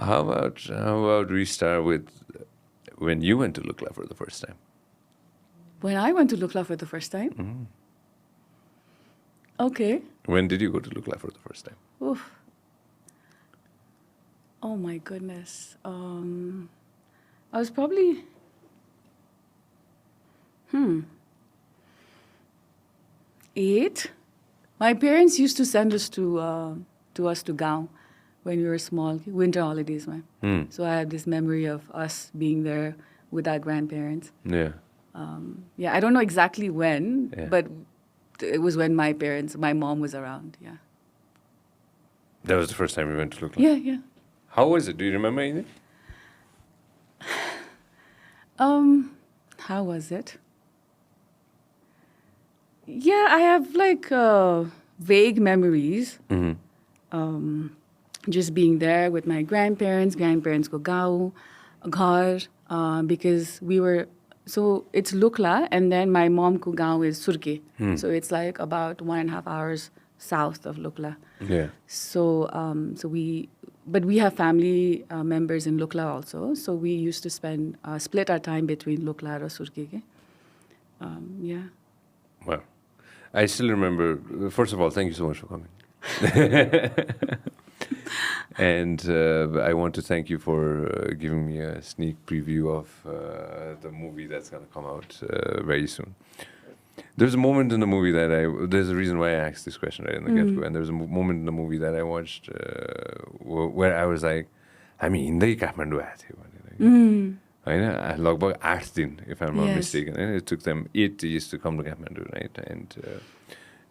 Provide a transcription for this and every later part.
how about we start with when you went to Lukla for the first time? When I went to Lukla for the first time? Mm-hmm. Okay. When did you go to Lukla for the first time? Oof. Oh my goodness. I was probably 8. My parents used to send us to Gaon when we were small, winter holidays, man. So I have this memory of us being there with our grandparents. Yeah. I don't know exactly when, Yeah. but it was when my mom was around. Yeah. That was the first time you went to Lukla? Yeah. How was it? Do you remember anything? How was it? Yeah, I have like vague memories. Mm-hmm. Just being there with my grandparents ko gaon, ghar, because we were, so it's Lukla and then my mom ko gaon is Surke. So it's like about 1.5 hours south of Lukla. Yeah. So but we have family members in Lukla also. So we used to split our time between Lukla and Surke. Yeah. Wow. I still remember, first of all, thank you so much for coming. And I want to thank you for giving me a sneak preview of the movie that's going to come out very soon. There's a moment in the movie there's a reason why I asked this question right in the get-go, and there's a moment in the movie that I watched where I was like, हामी हिँड्दै काठमाडौँ आएको थियो भनेर होइन लगभग 8 दिन, if I'm not mistaken. And it took them 8 days to come to Kathmandu, right?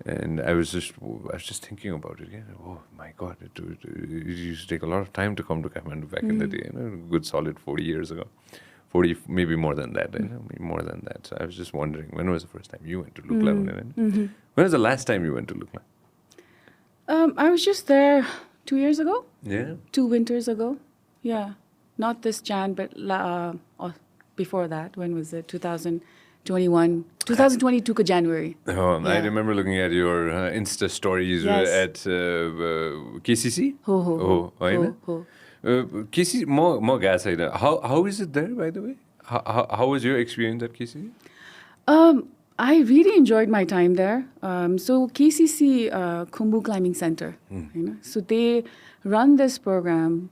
And I was just thinking about it again. Oh my God, it used to take a lot of time to come to Kathmandu back in the day, a good solid 40 years ago. 40, maybe more than that, more than that. So I was just wondering, when was the first time you went to Lukla? When was the last time you went to Lukla? I was just there 2 years ago. Yeah. 2 winters ago. Yeah. Not this Jan, but before that. When was it? 2021. 2022 ka January. Oh, yeah. I remember looking at your Insta stories at KCC. KCC, more gas. How is it there, by the way? How was your experience at KCC? I really enjoyed my time there. So KCC, Khumbu Climbing Center, so they run this program.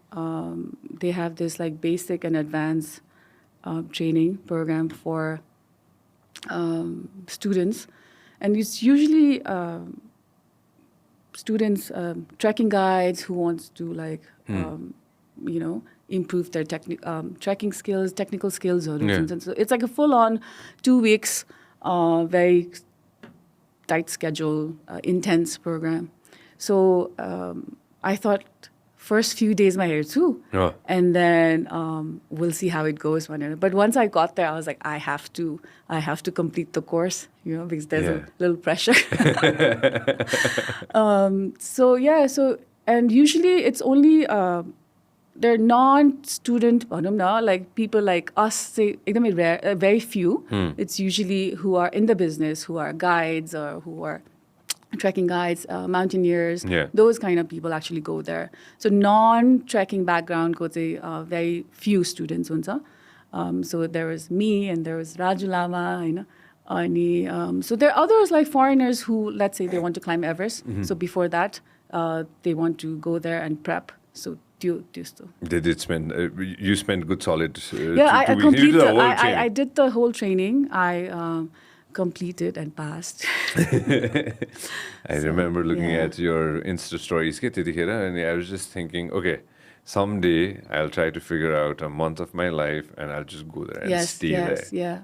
They have this like basic and advanced training program for students, and it's usually students, trekking guides who wants to like improve their trekking skills, technical skills. So it's like a full-on 2 weeks, very tight schedule, intense program. So I thought first few days my hair too, and then we'll see how it goes. But once I got there, I was like, I have to complete the course, because there's a little pressure. And usually it's only they're non-student, like people like us, say, very few. It's usually who are in the business, who are guides or who are trekking guides, mountaineers. Those kind of people actually go there. So non-trekking background, very few students. So there was me and there was Raju Lama, so there are others like foreigners who, let's say, they want to climb Everest. So before that, they want to go there and prep. So they did spend. You spent good solid. I completed. I did the whole training. I completed and passed. I remember looking at your Insta stories, and I was just thinking, okay, someday I'll try to figure out a month of my life, and I'll just go there and stay there. Yeah.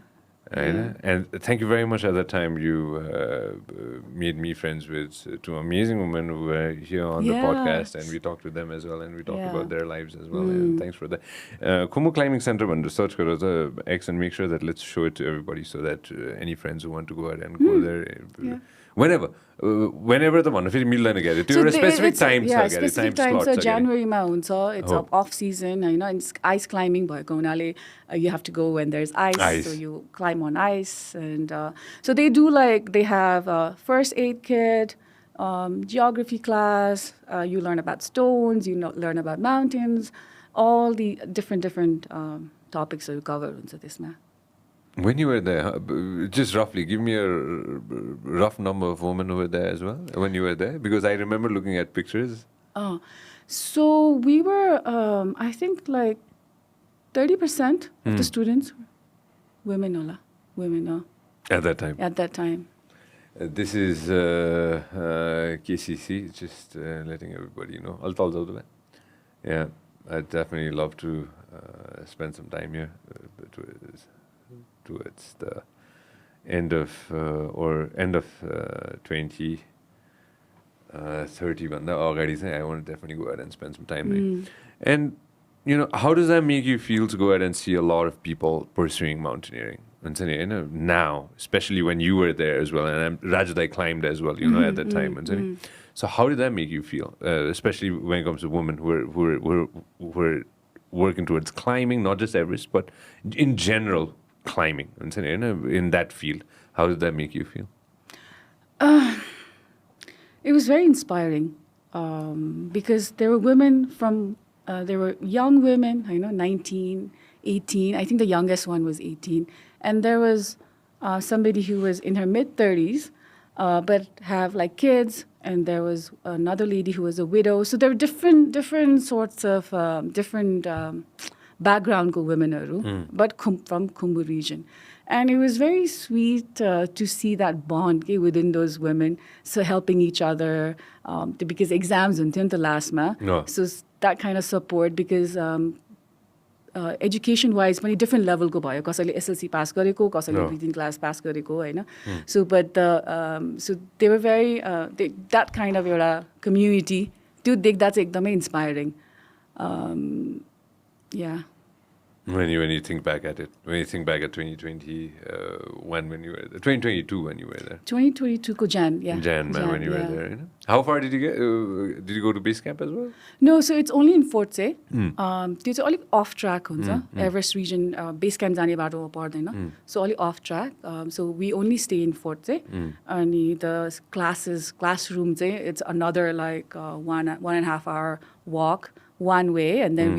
And thank you very much. At that time, you made me friends with 2 amazing women who were here on the podcast, and we talked with them as well, and we talked about their lives as well. And thanks for that. Khumbu Climbing Center, search karo the X and make sure that let's show it to everybody so that any friends who want to go ahead and go there, whenever the one, if it मिल्दैन get it. There specific times. Specific times. So January it's off season. And ice climbing भएको हुनाले you have to go when there's ice. So you climb on ice, and so they have a first aid kit, geography class. You learn about stones. You learn about mountains. all the different topics are covered हुन्छ त्यसमा. When you were there, just roughly, give me a rough number of women who were there as well when you were there, because I remember looking at pictures. So we were, I think, like 30% of the students were women. Women. At that time. At that time. This is KCC, just letting everybody know. Yeah, I'd definitely love to spend some time here towards the end of 2030. I want to definitely go ahead and spend some time there. And how does that make you feel to go ahead and see a lot of people pursuing mountaineering? Now, especially when you were there as well, and Rajadai climbed as well, at that time. So how did that make you feel, especially when it comes to women who are working towards climbing, not just Everest, but in general climbing, in that field? How did that make you feel? It was very inspiring because there were women there were young women, 19, 18. I think the youngest one was 18. And there was somebody who was in her mid-30s, but have like kids. And there was another lady who was a widow. So there were different sorts of different background women, but from Khumbu region. And it was very sweet to see that bond within those women, so helping each other, because exams were the last ma. No. So that kind of support, because education-wise, many different level go by. Kasale SLC pass gareko, kasale breathing class pass gareko, Hahn. So, but so they were very that kind of community. To think that's एकदमै inspiring. Yeah. When you think back at it, when you think back at 2020, when you were there, 2022 when you were there. 2022 ko Jan, yeah. Jan, when you were there. How far did you get? Did you go to base camp as well? No, so it's only in Fort Say. It's only off track, Everest region base camp जाने बाटो पर्दैन. So only off track. So we only stay in Fort Say. And the classroom, it's another like 1.5 hour walk one way, and then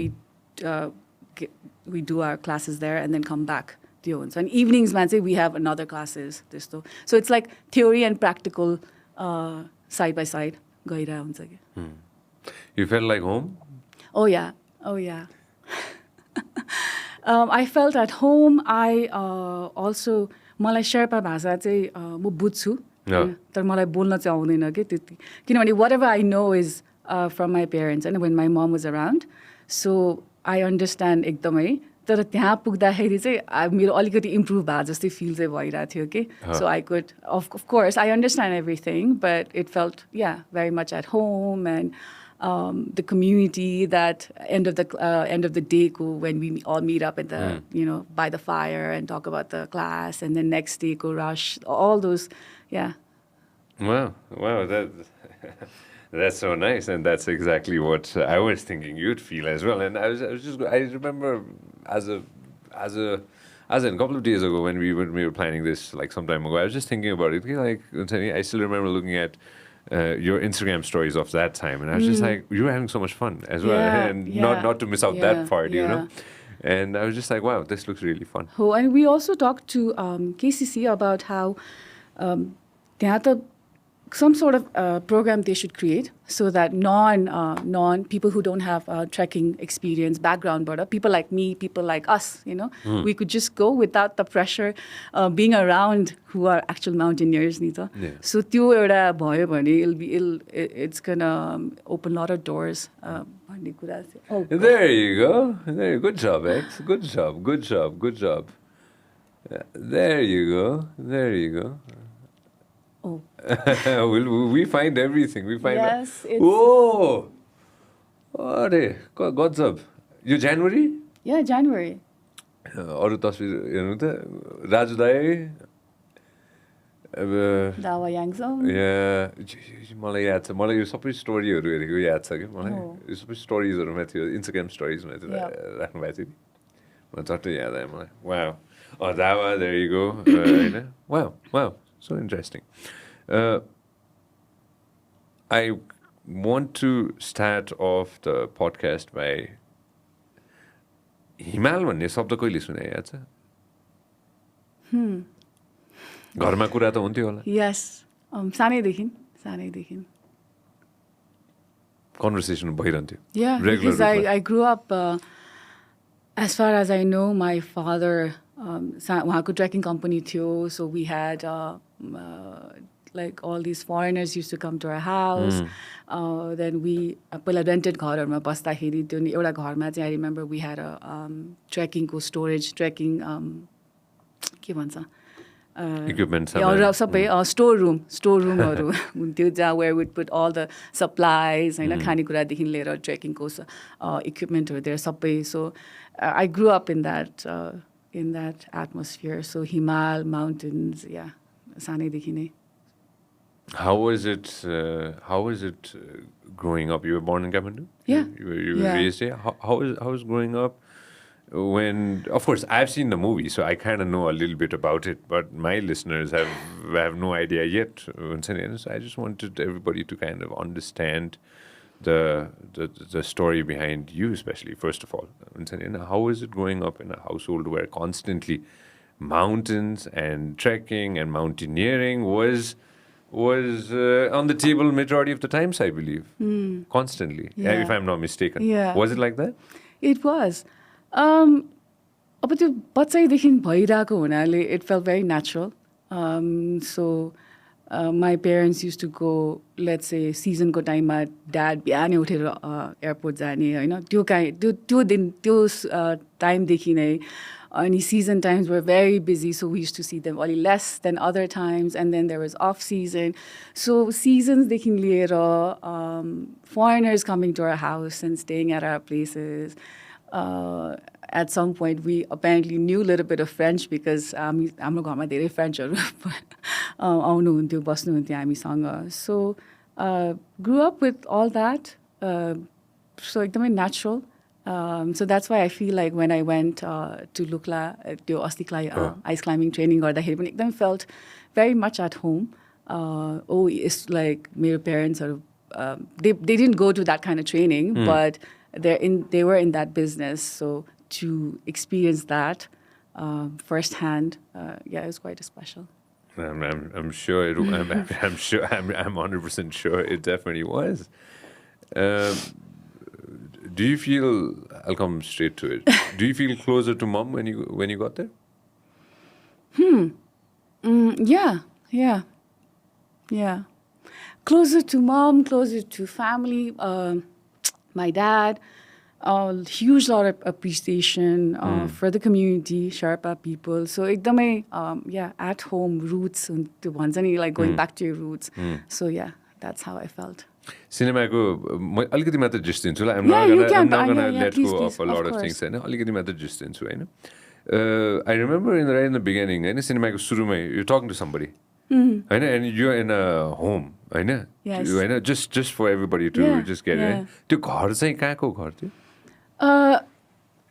we do our classes there and then come back. So in evenings, we have another classes. So it's like theory and practical side by side. You felt like home? Oh yeah. I felt at home. I also मलाई शेर्पा भाषा चाहिँ म बुझ्छु तर मलाई बोल्न चाहिँ आउँदैन के त्यति किनभने whatever I know is from my parents and when my mom was around, so I understand एकदमै. तर त्यहाँ पुग्दाखेरि चाहिँ मेरो अलिकति इम्प्रुभ भए जस्तै फिल चाहिँ भइरहेको थियो कि so I could of course I understand everything, but it felt very much at home. And the community, that end of the day when we all meet up at the by the fire and talk about the class, and then next day go rush, all those. Wow, that's so nice, and that's exactly what I was thinking you'd feel as well. And I remember as a couple of days ago when we were planning this, like some time ago, I was just thinking about it. Like I still remember looking at your Instagram stories of that time, and I was just like, you were having so much fun as well, and not to miss out that part, you know. And I was just like, wow, this looks really fun. Oh, and we also talked to KCC about how some sort of program they should create so that non people who don't have trekking experience background, but people like me, people like us, we could just go without the pressure being around who are actual mountaineers. So it's gonna open a lot of doors. There you go. Good job, X. Good job. There you go. Oh. we find everything. Yes. Oh, God's up. You January? Yeah, January. अरू तस्बिर हेर्नु त राजु दाई Dawa Yangzong. मलाई याद छ मलाई यो सबै स्टोरीहरू हेरेको याद छ कि मलाई यो सबै स्टोरिजहरूमा थियो इन्स्टाग्राम स्टोरिजमा थियो राख्नुभएको थियो नि चट्टै याद आयो मलाई wow Dawa, there you go Hahn wow so interesting. I want to start off the podcast by हिमाल भन्ने शब्द कहिले सुने याद छ घरमा कुरा त हुन्थ्यो होला यस सानैदेखि conversation भइरहन्थ्यो Yeah, because I grew up, as far as I know, my father, उहाँको trekking company थियो, so we had like all these foreigners used to come to our house. Then we पहिला rented घरहरूमा बस्दाखेरि त्यो नि एउटा घरमा चाहिँ I remember we had a trekking को storage, trekking के भन्छ इक्विपमेन्ट र सबै स्टोर रुमहरू हुन्थ्यो जहाँ where we'd put all the supplies होइन खानेकुरादेखि लिएर ट्रेकिङको इक्विपमेन्टहरू there सबै so I grew up in that atmosphere so हिमाल mountains yeah सानैदेखि नै How was it growing up? You were born in Kathmandu? Yeah. You were raised here? How was growing up when, of course, I've seen the movie, so I kind of know a little bit about it, but my listeners have no idea yet. So I just wanted everybody to kind of understand the story behind you, especially, first of all. How was it growing up in a household where constantly mountains and trekking and mountaineering was on the table majority of the times, I believe. Constantly, if I'm not mistaken. Yeah. Was it like that? It was. अब त्यो बच्चैदेखि भइरहेको हुनाले it felt very natural. So my parents used to go, let's say, seasonको टाइममा dad बिहानै उठेर airport जाने होइन त्यो दिन त्यो टाइमदेखि नै अनि season times were very busy, so we used to see them only less than other times, and then there was off season. So seasons-देखि लिएर foreigners coming to our house and staying at our places. At some point, we apparently knew a little bit of French because हाम्रो घरमा धेरै फ्रेन्चहरू आउनुहुन्थ्यो बस्नुहुन्थ्यो हामीसँग. So grew up with all that. So एकदमै natural. So that's why I feel like when I went to Lukla, त्यो अस्तिको ice climbing training गर्दाखेरि पनि एकदमै felt very much at home. It's like मेरो parents they didn't go to that kind of training, but they were in that business. So to experience that firsthand, it was quite special. I'm sure I'm sure I'm 100% sure it definitely was. Do you feel? I'll come straight to it. Do you feel closer to mom when you got there? Yeah. Closer to mom, closer to family. My dad. Huge lot of appreciation for the community, Sherpa people. So ekdamai at home roots त्यो भन्छ नि like going back to your roots. So yeah, that's how I felt. सिनेमाको म अलिकति मात्र gist दिन्छु ल I'm not gonna let go of a lot of things हैन अलिकति मात्र जिस्ट दिन्छु हैन I remember right in the beginning हैन सिनेमाको सुरुमै you're talking to somebody Hahn and you're in a home Hahn Hahn just for everybody to just get it त्यो घर चाहिँ कहाँको घर थियो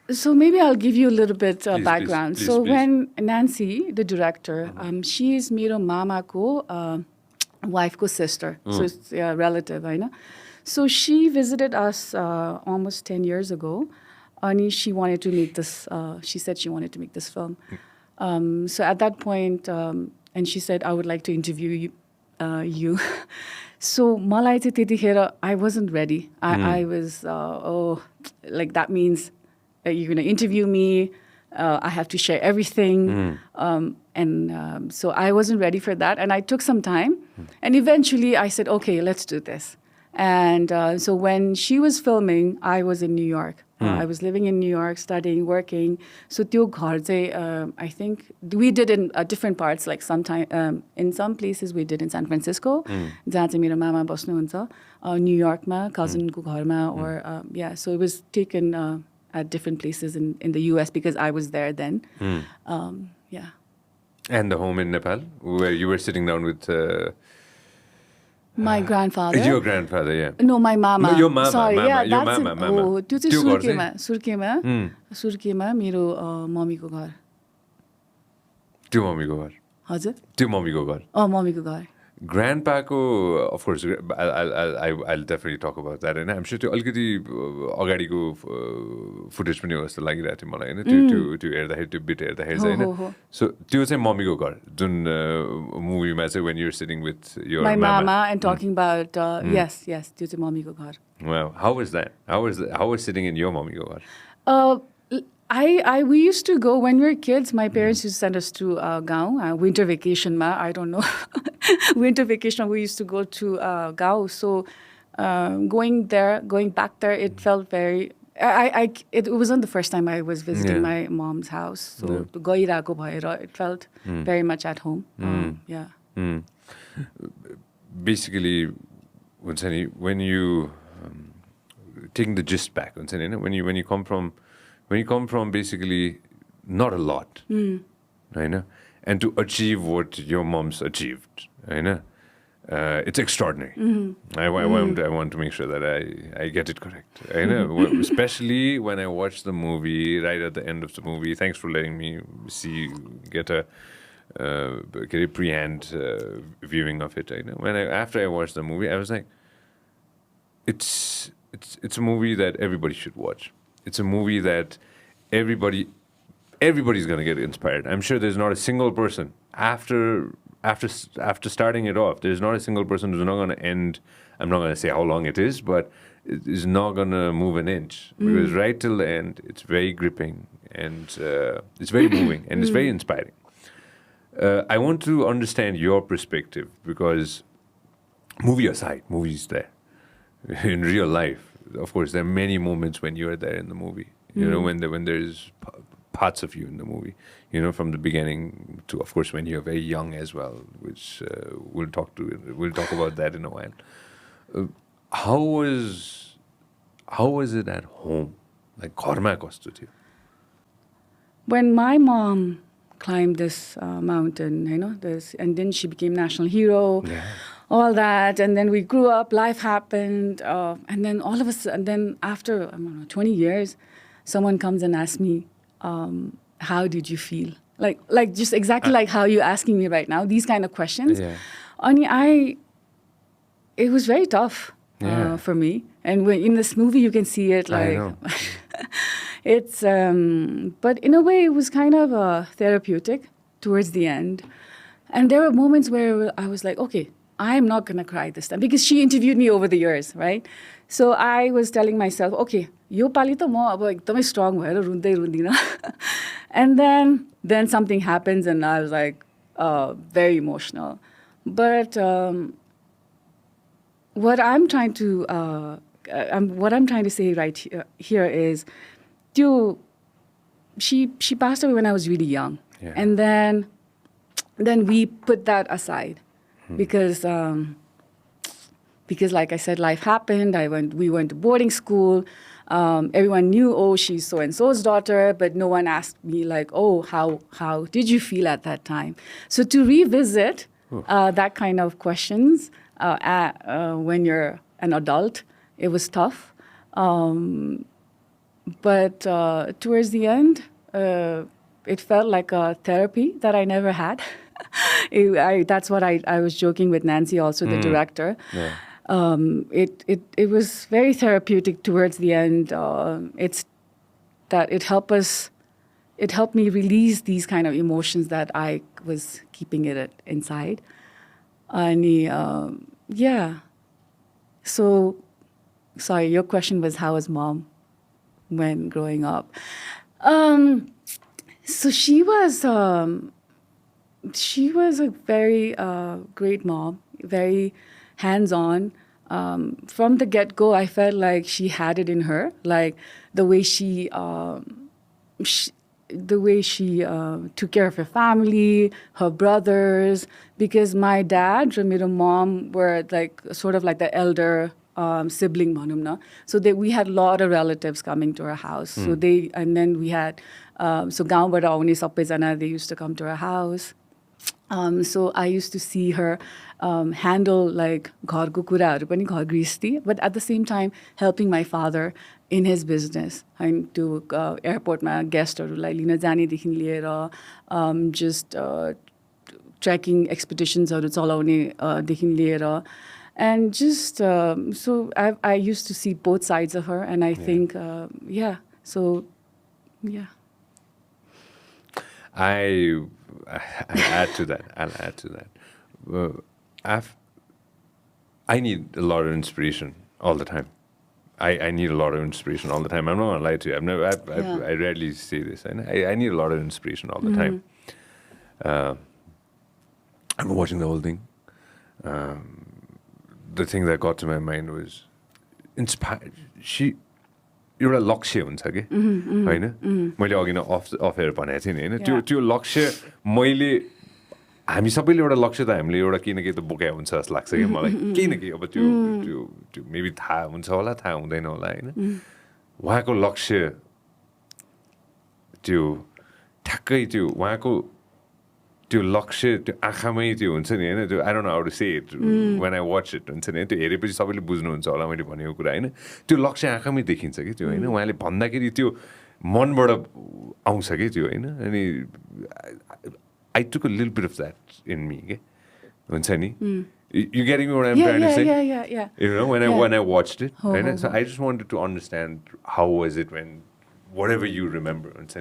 So maybe I'll give you a little bit background. Please, so please. when Nancy, the director, she is मेरो मामाको wife ko sister. So it's a relative, I know. So she visited us almost 10 years ago. And she wanted to make this, she said she wanted to make this film. So at that point, and she said, I would like to interview you. So मलाई चाहिँ त्यतिखेर I wasn't ready. I was, like that means you're going to interview me. I have to share everything. And so I wasn't ready for that. And I took some time. And eventually I said, okay, let's do this. And so when she was filming, I was in New York. I was living in New York, studying, working. So त्यो घर चाहिँ, I think we did in different parts. Like sometime in some places we did in San Francisco. जहाँ चाहिँ मेरो मामा बस्नुहुन्छ. New Yorkमा, cousinको घरमा, or so it was taken at different places in the US because I was there then. And the home in Nepal, where you were sitting down with my grandfather. Your grandfather, yeah. No, my mama. Your mama. Sorry, mama. yeah, that's mama. Oh, त्यो चाहिँ सुर्केमा मेरो मम्मीको घर. त्यो मम्मीको घर. हजुर. त्यो मम्मीको घर. मम्मीको घर. Grandpako, of course, I'll definitely talk about that. And I'm sure त्यो अलिकति अगाडिको फुटेज पनि हो जस्तो लागिरहेको थियो मलाई होइन त्यो हेर्दाखेरि त्यो बिट हेर्दाखेरि चाहिँ होइन सो त्यो चाहिँ मम्मीको घर जुन मुभीमा चाहिँ when you're sitting with your My mama and talking about yes, त्यो चाहिँ मम्मीको घर. Wow, how was that? How was sitting in your मम्मीको घर? We used to go when we were kids. My parents used to send us to Gaon, winter vacation. I don't know, winter vacation. We used to go to Gaon. So going back there, it felt very. It wasn't the first time I was visiting my mom's house. So gairako bhaera, it felt very much at home. Yeah. Basically, when you taking the gist back, when you come from basically not a lot, right? And to achieve what your mom's achieved, right? It's extraordinary. I want to make sure that I get it correct. Right? Especially when I watched the movie right at the end of the movie. Thanks for letting me get a pre-hand viewing of it. After I watched the movie, I was like, it's a movie that everybody should watch. It's a movie that everybody's going to get inspired. I'm sure there's not a single person after starting it off. There's not a single person who's not going to end. I'm not going to say how long it is, but it is not going to move an inch because right till the end, it's very gripping and it's very moving and it's very inspiring. I want to understand your perspective because movie aside, movies there in real life. Of course, there are many moments when you're there in the movie. When there's parts of you in the movie. From the beginning to, of course, when you're very young as well, which we'll talk about that in a while. How was it at home? Like घरमा कस्तो थियो? When my mom climbed this mountain, and then she became national hero. Yeah. All that, and then we grew up, life happened, and then all of a sudden, then after, 20 years, someone comes and asks me, how did you feel? Like just exactly like how you're asking me right now, these kind of questions. Yeah. It was very tough for me. And when, in this movie, you can see it, I like, know. it's, but in a way, it was kind of therapeutic towards the end. And there were moments where I was like, okay, I'm not going to cry this time because she interviewed me over the years, right? So I was telling myself, okay, yo pali ta ma aba ekdamai strong bhaera rundai rundina. And then something happens and I was like very emotional. But what I'm trying to say right here is, she passed away when I was really young, and then we put that aside. Because like I said, life happened. We went to boarding school. Everyone knew, oh, she's so-and-so's daughter, but no one asked me like, oh, how did you feel at that time? So to revisit that kind of questions when you're an adult, it was tough. But towards the end, it felt like a therapy that I never had. That's what I was joking with Nancy, also the director. Yeah. It was very therapeutic towards the end. It's that it helped me release these kind of emotions that I was keeping it inside. And yeah. So, sorry, your question was how was mom when growing up? So she was a very great mom, very hands-on. From the get-go, I felt like she had it in her, like the way she took care of her family, her brothers, because my dad and my mom were like sort of like the elder sibling bhanum na. So we had a lot of relatives coming to our house. So then we had so gaonबाट आउने सबैजना, they used to come to our house. So I used to see her handle like घरको कुराहरू पनि घर गृहस्थी, but at the same time helping my father in his business. And to airportमा guestहरूलाई लिन जानेदेखि लिएर just trekking एक्सपिडिसन्सहरू चलाउनेदेखि लिएर and just so I used to see both sides of her, and I think so yeah. I'll add to that. I need a lot of inspiration all the time. I need a lot of inspiration all the time. I'm not gonna lie to you. I rarely say this. I need a lot of inspiration all the time. I'm watching the whole thing. The thing that got to my mind was inspired. एउटा लक्ष्य हुन्छ कि होइन मैले अघि नै of air भनेको थिएँ नि होइन त्यो लक्ष्य मैले हामी सबैले एउटा लक्ष्य त हामीले एउटा केही न केही त बोकाइ हुन्छ जस्तो लाग्छ कि मलाई केही न केही अब त्यो मेबी थाहा हुन्छ होला थाहा हुँदैन होला होइन उहाँको लक्ष्य त्यो ठ्याक्कै त्यो उहाँको त्यो लक्ष्य त्यो आँखामै त्यो हुन्छ नि होइन त्यो I don't know how to say it when I watch it हुन्छ नि त्यो हेरेपछि सबैले बुझ्नुहुन्छ होला मैले भनेको कुरा होइन त्यो लक्ष्य आँखामै देखिन्छ कि त्यो होइन उहाँले भन्दाखेरि त्यो मनबाट आउँछ कि त्यो होइन अनि I took a little bit of that in me के हुन्छ नि you getting me what I'm trying to say? Yeah. You know, when I watched it, right? So I just wanted to understand how was it when whatever you remember, at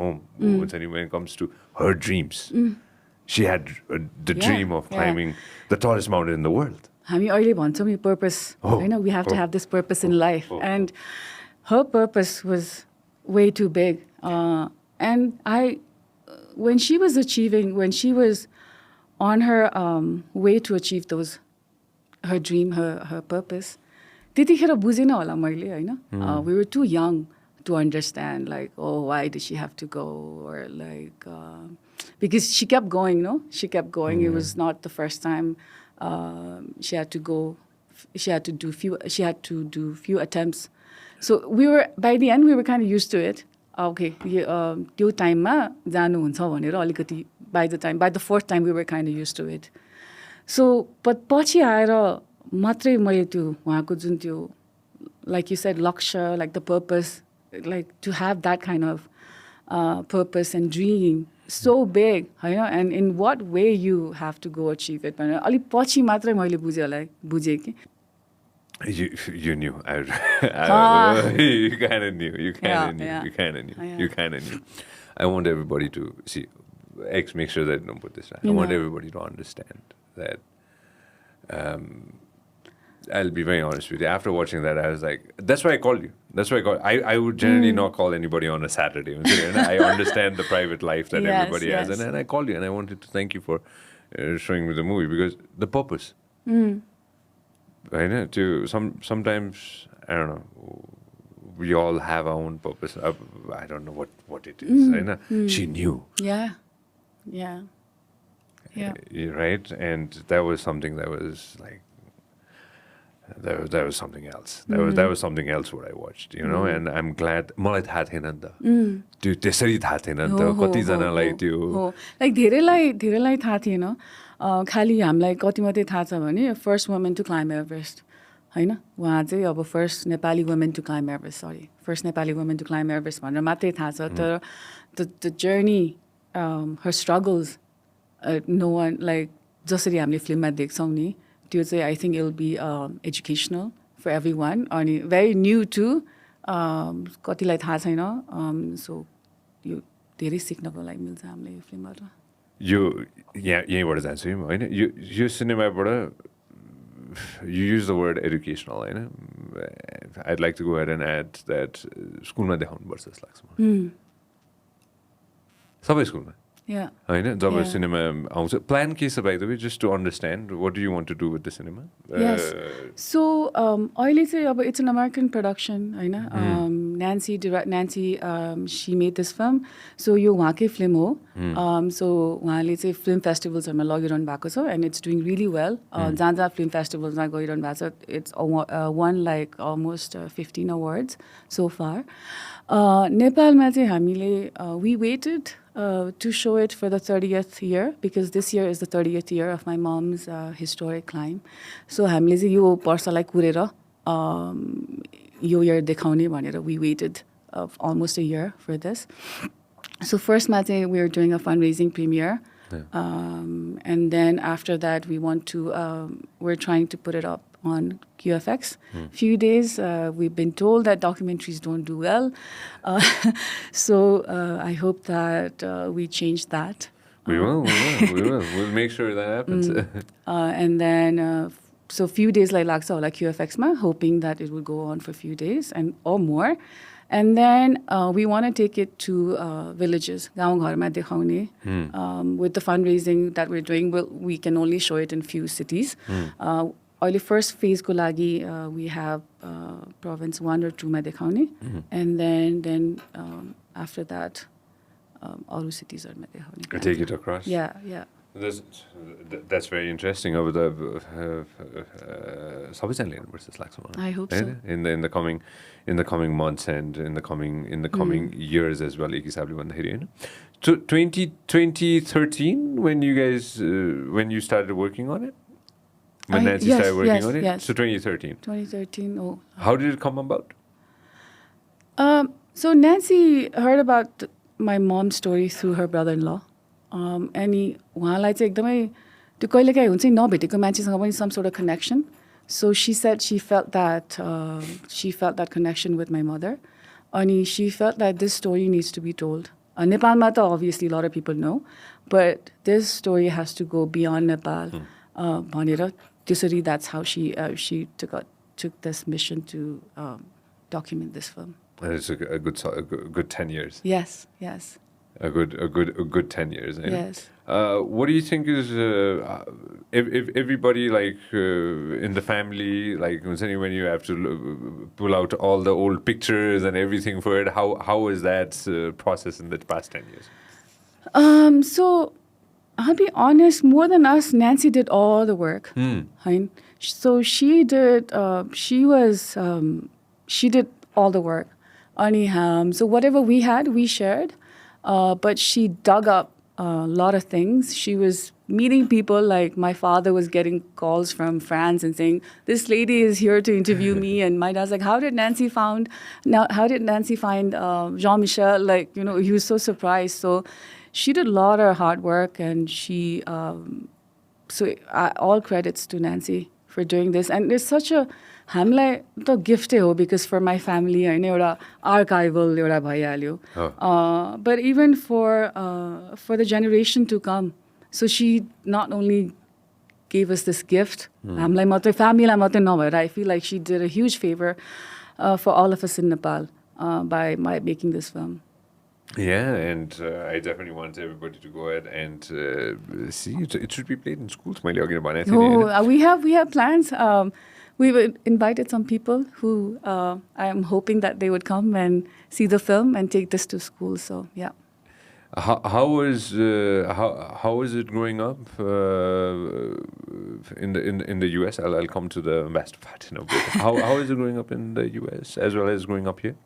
home, when it comes to her dreams. She had the dream of climbing the tallest mountain in the world. हामी अहिले भन्छौँ यो purpose, we have to have this purpose in life. And her purpose was way too big. And when she was on her way to achieve her dream, her purpose, त्यतिखेर बुझेन होला मैले होइन we were too young to understand like, oh, why did she have to go, or like because she kept going. It was not the first time she had to go. She had to do few attempts. So by the end we were kind of used to it. Okay, त्यो टाइममा जानुहुन्छ भनेर अलिकति by the fourth time we were kind of used to it. So but पछि आएर मात्रै मैले त्यो उहाँको जुन त्यो like you said लक्ष्य, like the purpose, like to have that kind of purpose and dream so big, and in what way you have to go achieve it. अलिक पछि मात्रै मैले बुझेँ कि You knew. You kind of knew. You kind of knew. I want everybody to see. Make sure that don't put this right. I want everybody to understand that. I'll be very honest with you. After watching that, I was like, that's why I called you. I would generally not call anybody on a Saturday. I understand the private life that everybody has. And I called you and I wanted to thank you for showing me the movie because the purpose. I know. Sometimes, I don't know, we all have our own purpose. I don't know what it is. She knew. Yeah. Right? And that was something that was like, that was something else. That was something else what I watched, and I'm glad मलाई थाहा थिएन नि त त्यो त्यसरी थाहा थिएन नि त कतिजनालाई त्यो लाइक धेरैलाई थाहा थिएन खालि हामीलाई कति मात्रै थाहा छ भने first women to climb Everest होइन उहाँ चाहिँ अब first Nepali women to climb Everest भनेर मात्रै थाहा छ तर the journey her struggles no one like जसरी हामीले फिल्ममा देख्छौँ नि त्यो चाहिँ I think it will be educational for every one अनि भेरी न्यू टु कतिलाई थाहा छैन सो यो धेरै सिक्नको लागि मिल्छ हामीले यो फिल्मबाट यो यहीँबाट जान्छु होइन यो सिनेमाबाट you use the word educational होइन I'd like to go ahead and add that स्कुलमा देखाउनुपर्छ जस्तो लाग्छ मलाई सबै स्कुलमा होइन जब सिनेमा आउँछ प्लान के छ by the way just to understand what do you want to do with the cinema so अहिले चाहिँ अब इट्स एन अमेरिकन प्रडक्सन होइन Nancy she made this film so यो उहाँकै फिल्म हो सो उहाँले चाहिँ फिल्म फेस्टिभल्सहरूमा लगिरहनु भएको छ and it's doing really well जहाँ जहाँ फिल्म फेस्टिभल्समा गइरहनु भएको छ it's one like almost 15 awards so far नेपालमा चाहिँ हामीले we waited to show it for the 30th year because this year is the 30th year of my mom's historic climb. So हामीले चाहिँ यो वर्षलाई कुरेर यो year देखाउने भनेर we waited almost a year for this. So first मा चाहिँ we are doing a fundraising premiere And then after that, we're trying to put it up on QFX. Few days, we've been told that documentaries don't do well. So I hope that we change that. We will. We'll make sure that happens. And then, so few days like Laksa or like QFX ma, hoping that it will go on for a few days or more. And then we want to take it to villages, gaon gharma dekhaune. With the fundraising that we're doing, we can only show it in few cities. Only first phase ko lagi, we have province 1 or 2 ma dekhaune. And then after that, all cities are ma dekhaune. Take it across. Yeah. That's very interesting. Over the versus Laxman. I hope so. In the coming months and in the coming years as well. So 2013 when you started working on it. When Nancy started working on it. Yes. So 2013. 2013. Oh. How did it come about? So Nancy heard about my mom's story through her brother-in-law. And उहाँलाई चाहिँ एकदमै त्यो कहिलेकाहीँ हुन्छ नि नभेटेको मान्छेसँग पनि some sort of connection. So she said she felt that connection with my mother. And she felt that this story needs to be told. Nepalma ta obviously a lot of people know, but this story has to go beyond Nepal. भनेर त्यसरी that's how she took this mission to document this film. And it's a good 10 years. Yes. A good 10 years. Eh? Yes. What do you think is if everybody in the family when you have to pull out all the old pictures and everything for it, how is that process in the past 10 years? So I'll be honest, more than us, Nancy did all the work. So she did all the work. So whatever we had, we shared. But she dug up a lot of things. She was meeting people, like my father was getting calls from France and saying, this lady is here to interview me. And my dad's like, how did Nancy find JeanMichel? He was so surprised. So she did a lot of hard work, and she, all credits to Nancy for doing this. And it's such a हामीलाई त गिफ्टै हो because for my family होइन एउटा archival एउटा भइहाल्यो. But even for the generation to come, so she not only gave us this gift, हामीलाई मात्रै फ्यामिलीलाई मात्रै नभएर I feel like she did a huge favor for all of us in Nepal by making this film. Yeah, and I definitely want everybody to go ahead and see it. It should be played in schools. We have plans. We've invited some people who I am hoping that they would come and see the film and take this to school. So yeah. How is it growing up in the US? I'll come to the Ambassador part in a bit. How is it growing up in the US as well as growing up here?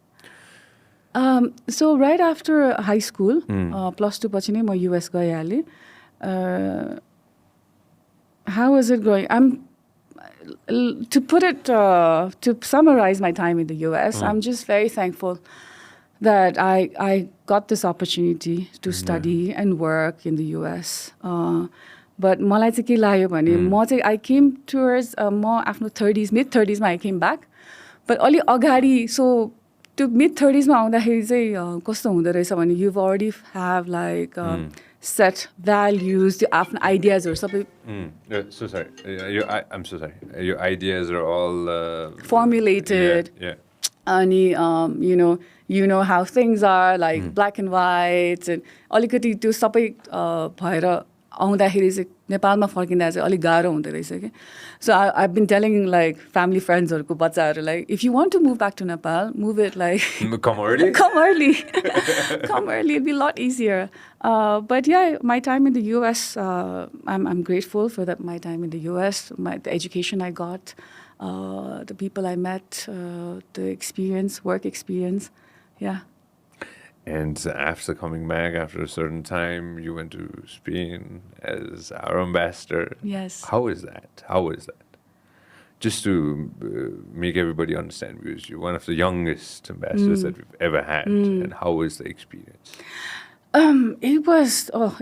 So right after high school, plus 2 पछि नै म US गइहालेँ. How is it going? To summarize my time in the US, I'm just very thankful that I got this opportunity to study and work in the US. But मलाई चाहिँ के लाग्यो भने म चाहिँ I came towards म आफ्नो 30s, mid-30s मा I came back. But अलि अगाडि, so to mid-30s मा आउँदाखेरि चाहिँ कस्तो हुँदो रहेछ भने you've already have like set values, आफ्नो ideas or something. So sorry. I'm so sorry. Your ideas are all formulated. Yeah. Ani you know how things are, like black and white, and अलिकति त्यो सबै भएर आउँदाखेरि चाहिँ नेपालमा फर्किँदा चाहिँ अलिक गाह्रो हुँदो रहेछ के. So I've been telling like family friendsहरूको बच्चाहरूलाई, if you want to move back to Nepal, move it like come early. Come early. Come early. It'll be a lot easier. But yeah, my time in the US, I'm grateful for my time in the US, the education I got, the people I met, the work experience. Yeah. And after coming back, after a certain time, you went to Spain as our ambassador. Yes. How is that? Just to make everybody understand, because you're one of the youngest ambassadors that we've ever had. And how is the experience? It was a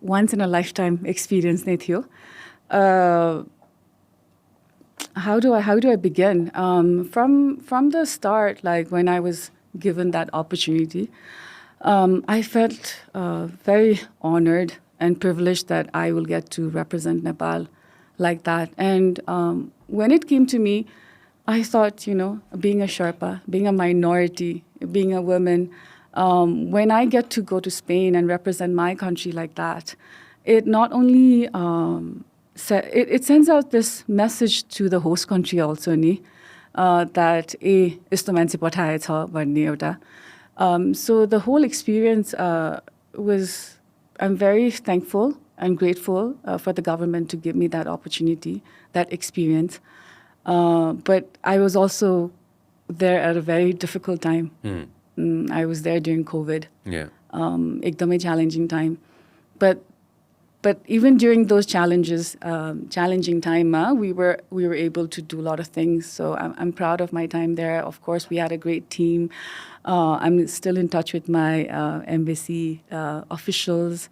once in a lifetime experience, Nethio. How do I begin? From the start, like when I was given that opportunity, I felt very honored and privileged that I will get to represent Nepal like that. And when it came to me, I thought, being a Sherpa, being a minority, being a woman, when I get to go to Spain and represent my country like that, it not only it sends out this message to the host country also, that यस्तो मान्छे पठाएछ भन्ने एउटा. So the whole experience I'm very thankful and grateful for the government to give me that opportunity, that experience. But I was also there at a very difficult time. I was there during COVID. Yeah. Ekdamai challenging time. But even during those challenging time, we were able to do a lot of things. So I'm proud of my time there. Of course, we had a great team. I'm still in touch with my embassy officials.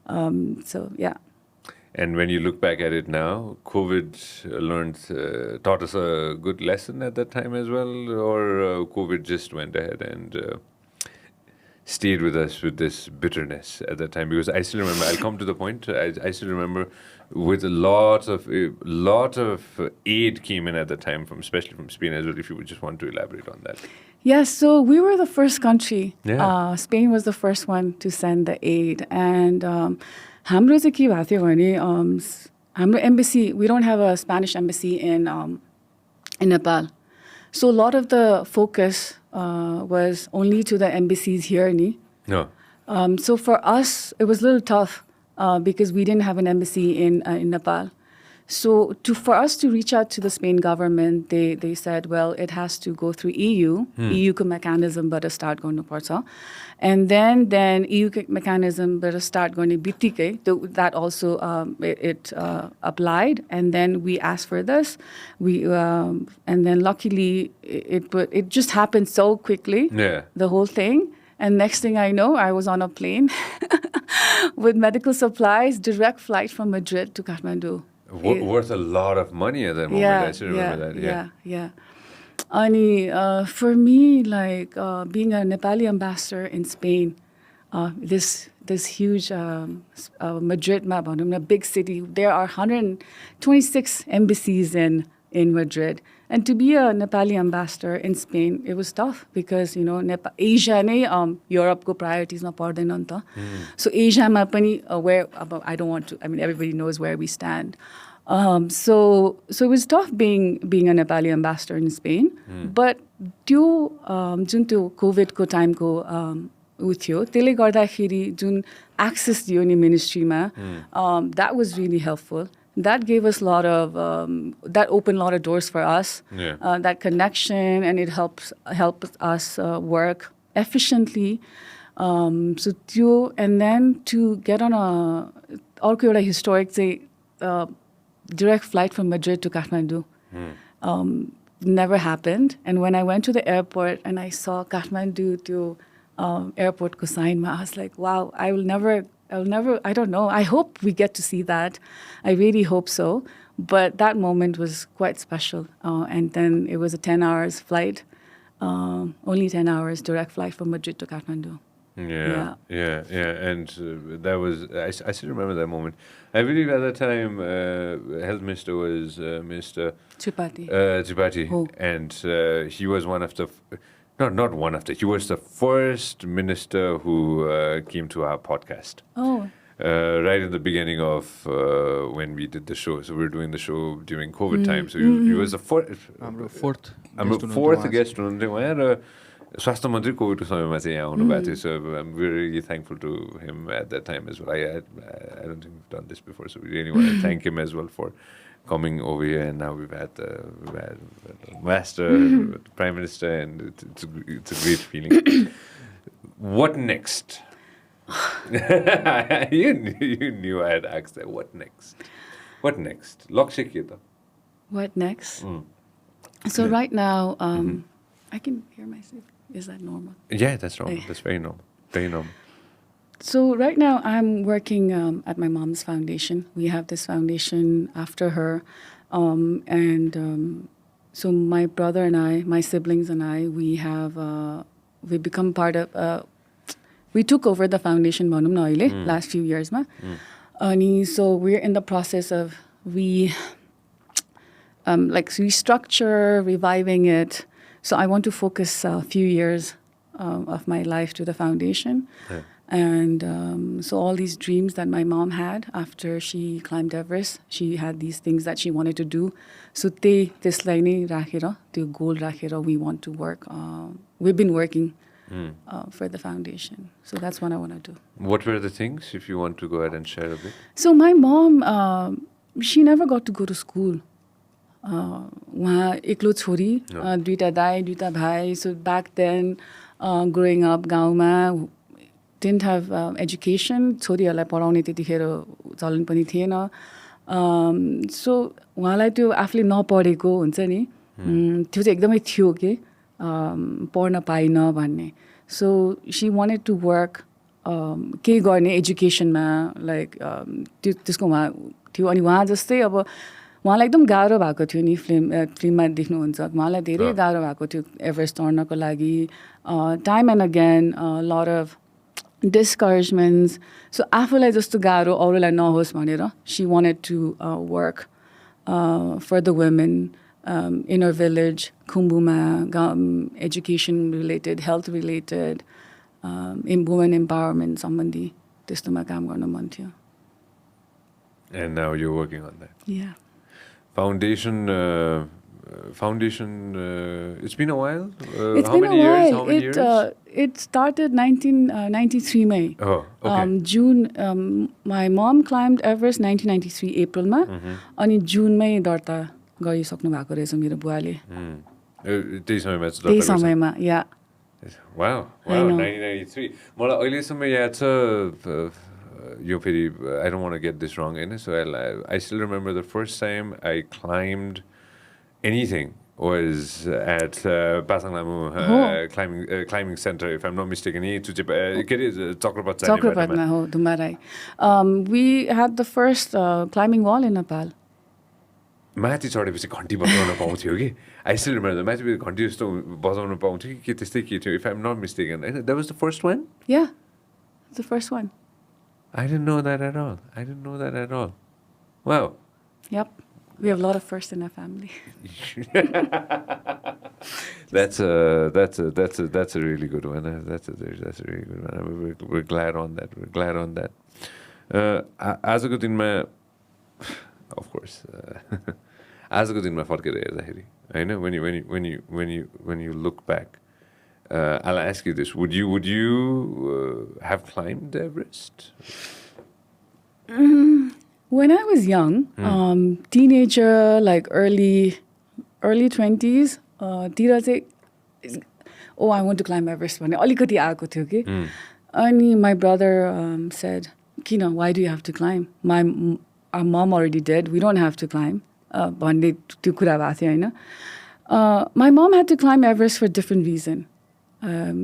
So yeah. And when you look back at it now, COVID taught us a good lesson at that time as well, or COVID just went ahead and stayed with us with this bitterness at that time? Because I still remember, I'll come to the point, I still remember with a lot of aid came in at the time, especially from Spain as well, if you would just want to elaborate on that. Yes, so we were the first country. Yeah. Spain was the first one to send the aid. And हाम्रो चाहिँ के भएको थियो भने हाम्रो embassy, we don't have a Spanish embassy in Nepal. So a lot of the focus was only to the embassies here. No. So for us, it was a little tough because we didn't have an embassy in Nepal. So for us to reach out to the Spain government, they said, well, it has to go through EU. EU ko mechanism but start गर्नु पर्छ. And then EU mechanism but start गर्ने बित्तिकै that also it applied. And then we asked for this. And then luckily it just happened so quickly. Yeah. The whole thing. And next thing I know, I was on a plane with medical supplies, direct flight from Madrid to Kathmandu. Worth a lot of money at that moment. I still remember that. Yeah. And for me, like being a Nepali ambassador in Spain, this huge Madrid, a big city, there are 126 embassies in Madrid. And to be a Nepali ambassador in Spain, it was tough because, Asia नै Europe ko priorities ma पर्दैन नि त. So Asia ma पनि where I don't want to, everybody knows where we stand. So it was tough being a Nepali ambassador in Spain. But त्यो जुन त्यो COVID को time को उ थियो त्यसले गर्दाखेरि जुन access दियो नि ministry मा, that was really helpful. That gave us that opened a lot of doors for us. Yeah. That connection, and it helped us work efficiently. So त्यो, and then to get on अर्को एउटा historic direct flight from Madrid to Kathmandu. Never happened. And when I went to the airport and I saw Kathmandu to airport ko sign, I was like, wow, I will never, I don't know. I hope we get to see that. I really hope so. But that moment was quite special. And then it was a 10 hours flight, only 10 hours direct flight from Madrid to Kathmandu. Yeah. And that was, I still remember that moment. I believe at that time, Health Minister was Minister Tripathi. Oh. And he was one of the, not one of the, he was the first minister who came to our podcast. Oh. Right in the beginning of when we did the show. So we were doing the show during COVID time. So he was the fourth guest हुनुहुन्थ्यो स्वास्थ्य मन्त्री कोभिडको समयमा चाहिँ यहाँ आउनुभएको थियो. So I'm very thankful to him at that time as well. I don't think we've done this before, so we really want to thank him as well for coming over here. And now we've had the Master, the Prime Minister, and it's a great feeling. What next? you knew I had asked that. What next? What next? Lakshya ke ta? What next? So right now, I can hear myself. Is that normal? Yeah, that's normal. That's very normal. Very normal. So right now I'm working at my mom's foundation. We have this foundation after her. So my brother and I, my siblings and I, we become part of, we took over the foundation last few years. So we're in the process of restructure, reviving it. So I want to focus a few years of my life to the foundation. Yeah. And so all these dreams that my mom had after she climbed Everest, she had these things that she wanted to do. So त्यसलाई नै राखेर, त्यो goal राखेर, we want to work. We've been working for the foundation. So that's what I want to do. What were the things, if you want to go ahead and share a bit? So my mom, she never got to go to school. उहाँ एक्लो छोरी, दुईटा दाइ, दुईटा भाइ. So back then, growing up गाउँमा, didn't have education. छोरीहरूलाई पढाउने त्यतिखेर चलन पनि थिएन. So उहाँलाई त्यो आफूले नपढेको हुन्छ नि, त्यो चाहिँ एकदमै थियो के पढ्न पाइन भन्ने. So she wanted to work केही गर्ने एजुकेसनमा लाइक त्यसको उहाँ थियो. अनि उहाँ जस्तै अब उहाँलाई एकदम गाह्रो भएको थियो नि फिल्ममा देख्नुहुन्छ. उहाँलाई धेरै गाह्रो भएको थियो एभरेस्ट चढ्नको लागि. Time and again lot of discouragements. So आफूलाई जस्तो गाह्रो अरूलाई नहोस् भनेर she wanted to work for the women in her village, Kumbuma, education related, health related, in women empowerment सम्बन्धी त्यस्तोमा काम गर्न मन थियो. And now you're working on that. Yeah. Foundation, it's been a while? It's how been many a while. years? How many years? It started 1993 May. Oh, okay. June, my mom climbed Everest 1993 April ma. अनि June मै दर्ता गरिसक्नु भएको रहेछ मेरो बुवाले. त्यही समयमा, yeah. Wow, 1993. मलाई अहिलेसम्म याद छ यो फेरि I don't want to get this wrong in it, so I still remember the first time I climbed anything was at Pasang Lhamu climbing center, if I'm not mistaken. Chakrapadma ho, Dhumarai. We had the first climbing wall in Nepal. माथि चढेपछि घन्टी बजाउन पाउँथ्यो कि. I still remember माथि घन्टी जस्तो बजाउन पाउँथ्यो कि त्यस्तै के थियो, if I'm not mistaken. That was the first one? Yeah, it's the first one. I didn't know that at all. Wow. Yep. We have a lot of firsts in our family. That's a really good one. That's a really good one. We're glad on that. आजको दिनमा, of course, आजको दिनमा फर्केर हेर्दाखेरि, हैन, when you look back, I'll ask you this: Would you have climbed Everest? When I was young, teenager, like early 20s, तिर चाहिँ, I want to climb Everest भन्ने अलिकति आएको थियो कि. अनि my brother said, Kina, why do you have to climb? Our mom already did. We don't have to climb. भन्ने त्यो कुरा भएको थियो हैन. My mom had to climb Everest for a different reason.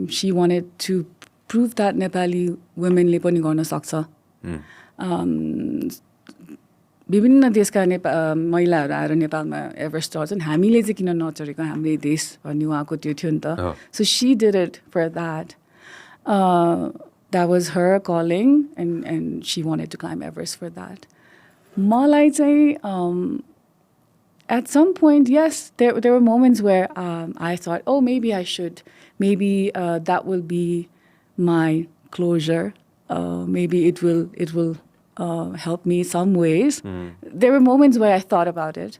She wanted to prove that Nepali women ले पनि गर्न सक्छ. विभिन्न देशका महिलाहरू आएर नेपालमा एभरेस्ट चढ्छन्, हामीले चाहिँ किन नचढेको, हाम्रै देश भन्ने उहाँको त्यो थियो नि त. So she did it for that. That was her calling, and she wanted to climb Everest for that. मलाई चाहिँ at some point, yes, there were moments where I thought, maybe I should. Maybe that will be my closure. Maybe it will help me some ways. There were moments where I thought about it.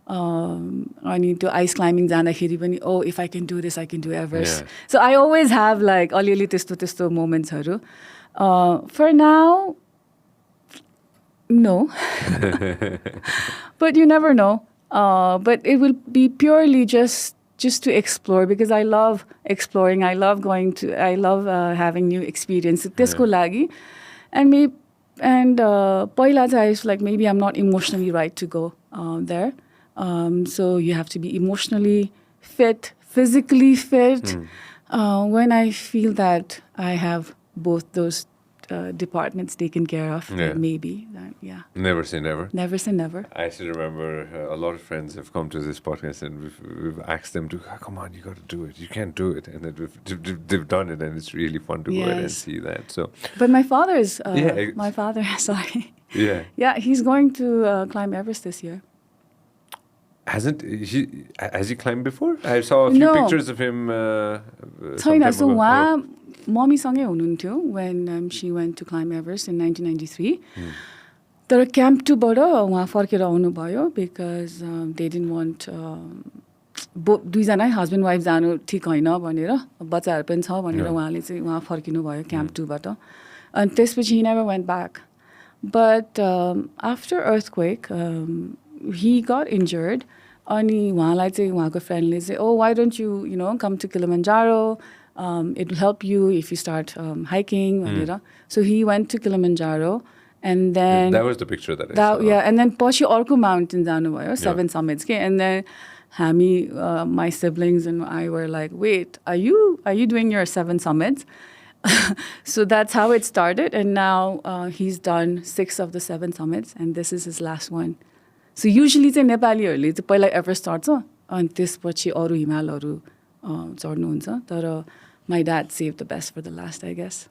I need to ice climbing जाँदाखेरि पनि, if I can do this, I can do Everest. Yeah. So I always have like अलिअलि त्यस्तो momentsहरू. For now, no. But you never know. But it will be purely just to explore, because I love exploring. I love having new experiences. त्यसको लागि. And पहिला चाहिँ I was like, maybe I'm not emotionally right to go there. So you have to be emotionally fit, physically fit. When I feel that I have both those departments taken care of, then maybe. Yeah. Never say never. Never say never. I still remember a lot of friends have come to this podcast and we've asked them to, come on, you got to do it. You can't do it. And then they've done it, and it's really fun to go ahead and see that. So, but my father, sorry. Yeah. Yeah, he's going to climb Everest this year. Has he climbed before? I saw a few pictures of him. So मम्मीसँगै हुनुहुन्थ्यो when she went to climb Everest in 1993. तर Camp 2बाट उहाँ फर्केर आउनुभयो because they didn't want दुईजना husband wife जानु ठिक होइन भनेर, बच्चाहरू पनि छ भनेर उहाँले चाहिँ उहाँ फर्किनु भयो Camp 2बाट. अनि त्यसपछि he never went back. But after earthquake, he got injured. अनि उहाँलाई चाहिँ उहाँको फ्रेन्डले चाहिँ why don't you come to Kilimanjaro, it will help you if you start hiking भनेर. So he went to Kilimanjaro, and then that was the picture that I saw. Yeah, and then पछि अर्को mountain जानुभयो, 7 summits के, and then हामी my siblings and I were like, wait, are you doing your 7 summits? So that's how it started, and now he's done 6 of the 7 summits, and this is his last one. So usually चाहिँ नेपालीहरूले चाहिँ पहिला Everest चढ्छ अनि त्यसपछि अरू हिमालहरू चढ्नुहुन्छ, तर my dad saved the best for the last, I guess.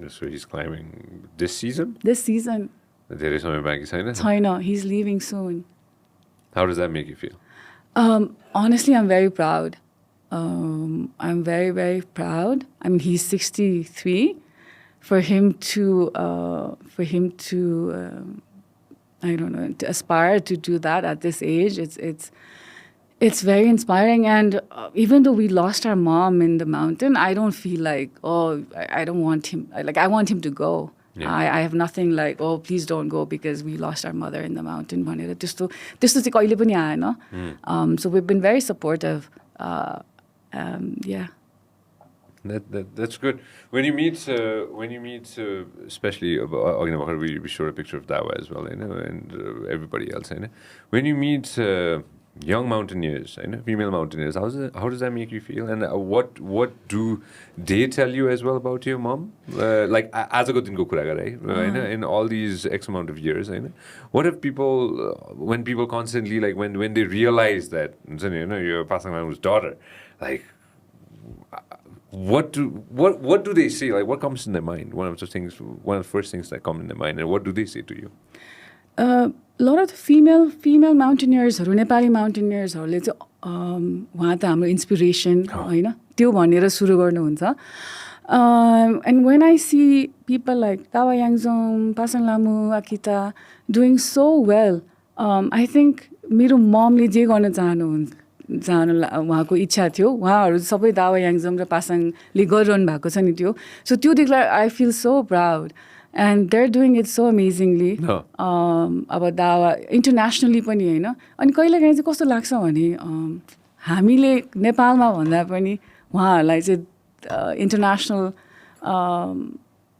So he's climbing this season? This season. धेरै समय बाँकी छैन? छैन, he's leaving soon. How does that make you feel? Honestly, I'm very proud. I'm very, very proud. I mean, he's 63. For him to I don't know, to aspire to do that at this age, it's very inspiring. And even though we lost our mom in the mountain, I don't feel like, I don't want him. I want him to go. Yeah. I have nothing like, please don't go because we lost our mother in the mountain. त्यस्तो चाहिँ कहिले पनि आएन. So we've been very supportive. Yeah. That's good. When you meet, especially we showed a picture of Dawa as well, and everybody else, when you meet young mountaineers, female mountaineers, how does that make you feel? And what do they tell you as well about your mom? Like आजको दिनको कुरा गरे, in all these X amount of years, what have people, when people constantly, like when they realize that you're Pasang Lhamu's daughter, like what do they say? Like what comes in their mind? One of the first things that come in their mind, and what do they say to you? A lot of the female mountaineers, Nepali mountaineers, उहाँ त हाम्रो inspiration हैन, त्यो भनेर सुरु गर्नुहुन्छ. And when I see people like Dawa Yangzom, Pasang Lhamu, Akita doing so well, I think मेरो momले जे गर्न चाहनुहुन्छ, उहाँको इच्छा थियो, उहाँहरू सबै दावा याङजम र पासाङले गरिरहनु भएको छ नि त्यो. So त्यो देख्दा I feel so proud, and they're doing it so amazingly. अब दावा internationally पनि हैन. अनि कहिलेकाहीँ चाहिँ कस्तो लाग्छ भने हामीले नेपालमा भन्दा पनि उहाँहरूलाई चाहिँ international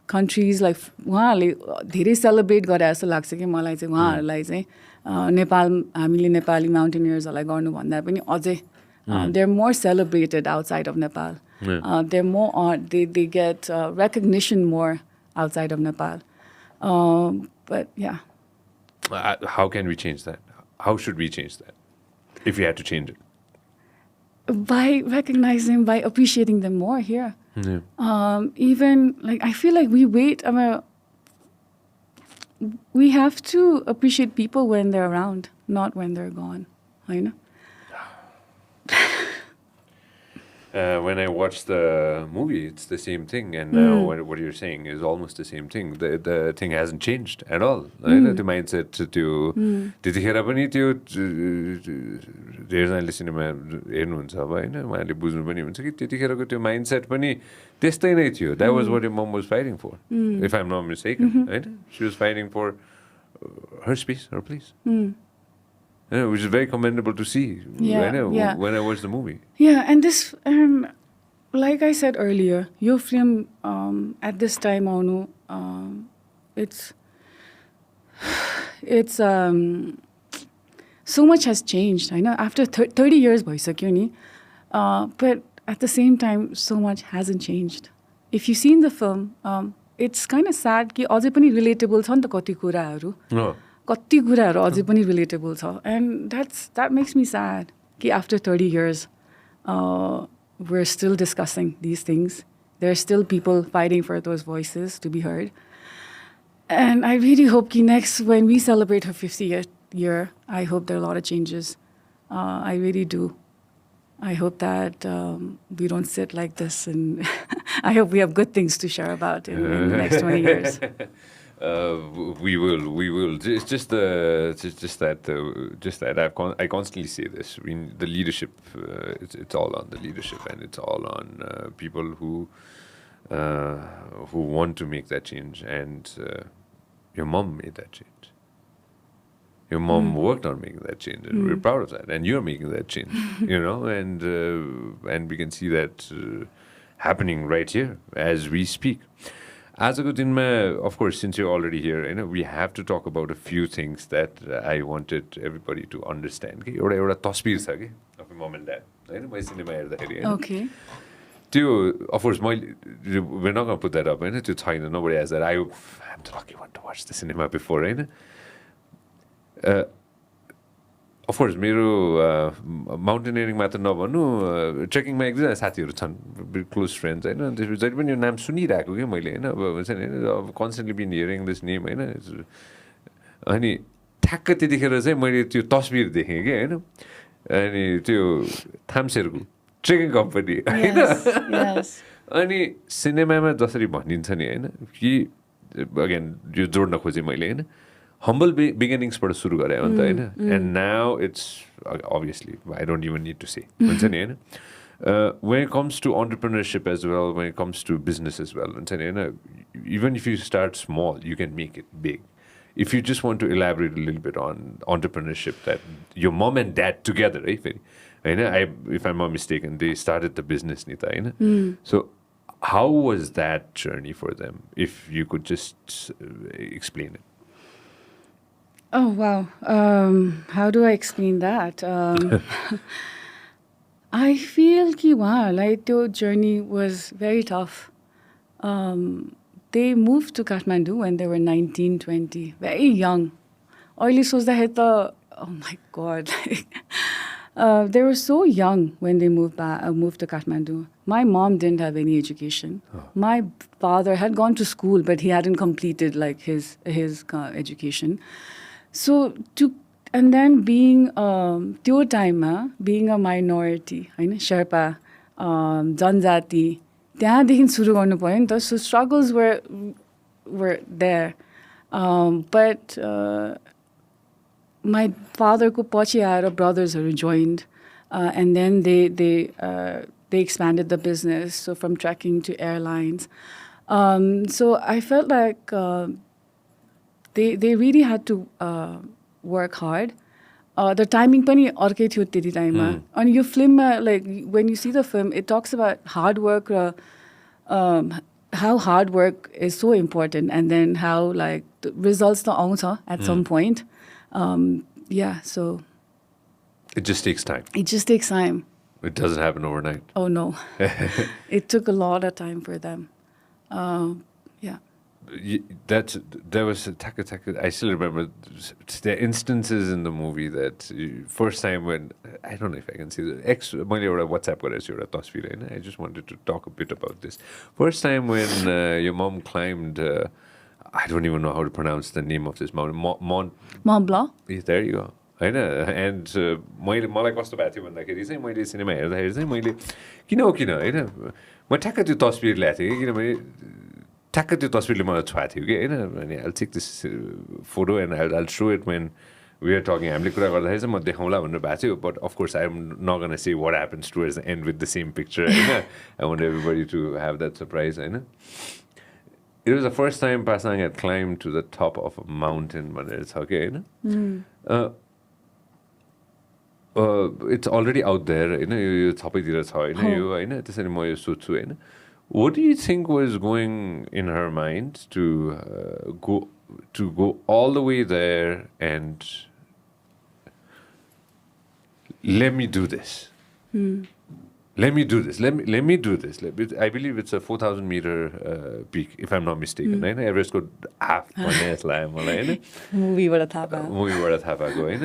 countries like उहाँहरूले धेरै सेलिब्रेट गरे जस्तो लाग्छ कि मलाई चाहिँ उहाँहरूलाई चाहिँ हामीले Nepali mountaineersहरूलाई गर्नु भन्दा पनि अझै they're more celebrated outside of Nepal. They're more they get recognition more outside of Nepal. But yeah. How can we change that? How should we change that? If we had to change it? By recognizing, by appreciating them more here. Even like I feel like we wait. We have to appreciate people when they're around, not when they're gone. I know. When I watched the movie, it's the same thing, and now what you're saying is almost the same thing. The thing hasn't changed at all. The mindset to त्यतिखेर पनि त्यो धेरैजनाले cinema हेर्नुहुन्छ अब उहाँहरूले बुझ्नु पनि हुन्छ कि त्यतिखेरको त्यो माइन्डसेट पनि त्यस्तै नै थियो. That was what your mom was fighting for, if I'm not mistaken. She was fighting for her space, her place. Which is very commendable to see when I watched the movie. Yeah, and this, like I said earlier, your film at this time, it's so much has changed. I know after 30 years, but at the same time, so much hasn't changed. If you've seen the film, it's kind of sad कि अझै पनि relatable छ नि त कति कुराहरू कति कुराहरू अझै पनि relatable छ and that makes me sad कि after 30 years we're still discussing these things. There are still people fighting for those voices to be heard. And I really hope that next, when we celebrate her 50th year, I hope there are a lot of changes. I really do. I hope that we don't sit like this, and I hope we have good things to share about in the next 20 years. We will. It's just that I constantly say this. I mean, the leadership. It's all on the leadership, and it's all on people who want to make that change. And your mom made that change. Your mom worked on making that change, and we're proud of that. And you're making that change, you know. And we can see that happening right here as we speak. आजको दिनमा, of course, since you're already here, you know, we have to talk about a few things that I wanted everybody to understand. एउटा तस्बिर छ कि of mom and dad, हैन मैले cinema हेर्दाखेरि हैन. Okay. त्यो of course we're not going to put that up, हैन. त्यो छैन, nobody has that. I'm the lucky one to watch the cinema before, हैन. Of course, मेरो माउन्टेनियरिङ मात्र नभन्नु ट्रेकिङमा एकजना साथीहरू छन् क्लोज फ्रेन्ड्स हैन त्यसपछि जहिले पनि यो नाम सुनिरहेको कि मैले हैन अब हुन्छ नि अब कन्स्टेन्टली बिन हियरिङ दिस नेम हैन अनि ठ्याक्क त्यतिखेर चाहिँ मैले त्यो तस्बिर देखेँ कि हैन अनि त्यो थाम्सेरको ट्रेकिङ कम्पनी हैन अनि सिनेमामा जसरी भनिन्छ नि हैन कि अगेन यो जोड्न खोजेँ मैले हैन humble beginnings बाट सुरु गरे हो नि त हैन and now it's obviously I don't even need to say हुन्छ नि हैन when it comes to entrepreneurship as well, when it comes to business as well, हुन्छ नि हैन even if you start small you can make it big. If you just want to elaborate a little bit on entrepreneurship, that your mom and dad together, right? If I'm not mistaken, they started the business ni ta Hahn. So how was that journey for them, if you could just explain it? Oh, wow. How do I explain that? I feel like their journey was very tough. They moved to Kathmandu when they were 19, 20, very young. Oh my God. They were so young when they moved to Kathmandu. My mom didn't have any education. My father had gone to school, but he hadn't completed like his education. So and then being त्यो टाइममा being a minority Hahn Sherpa जनजाति त्यहाँदेखि सुरु गर्नु पर्यो नि त. So struggles were there, but my father को पछि आएर brothersहरू joined, and then they expanded the business, so from trekking to airlines. So I felt like they really had to work hard. The timing पनि अर्कै थियो त्यति टाइममा. अनि यो फिल्ममा like when you see the film, it talks about hard work, how hard work is so important, and then how like the results त आउँछ at some point. Yeah, so it just takes time. It just takes time. It doesn't happen overnight. Oh no. It took a lot of time for them. Yeah. There was I still remember there are instances in the movie that first time when I don't know if I can see the WhatsApp I just wanted to talk a bit about this. First time when your mom climbed I don't even know how to pronounce the name of this mountain. Mont Blanc. There you go. हैन and मलाई कस्तो भएको थियो भन्दाखेरि चाहिँ मैले cinema हेर्दाखेरि चाहिँ मैले किन हैन म ठ्याक्क त्यो तस्बिर ल्याएको थिएँ कि किनभने ठ्याक्क त्यो तस्बिरले मलाई छुवाएको थियो कि हैन अनि I'll take this photo and I'll show it when we are talking. हामीले कुरा गर्दाखेरि चाहिँ म देखाउँला भनेर भएको थियो, but of course I'm not going to say what happens towards the end with the same picture Hahn. I want everybody to have that surprise Hahn. It was the first time Pasang had climbed to the top of a mountain भनेर छ कि हैन. It's already out there, you know, यो सबैतिर छ हैन यो हैन त्यसैले म यो सोच्छु हैन. What do you think was going in her mind to go all the way there and let me do this? let me do this. Let me do this. I believe it's a 4,000 meter peak, if I'm not mistaken. होइन एभरेस्टको half भन्ने जस्तो लाग्यो मलाई होइन मुभीबाट थाहा पाएँ मुभीबाट थाहा पाएको होइन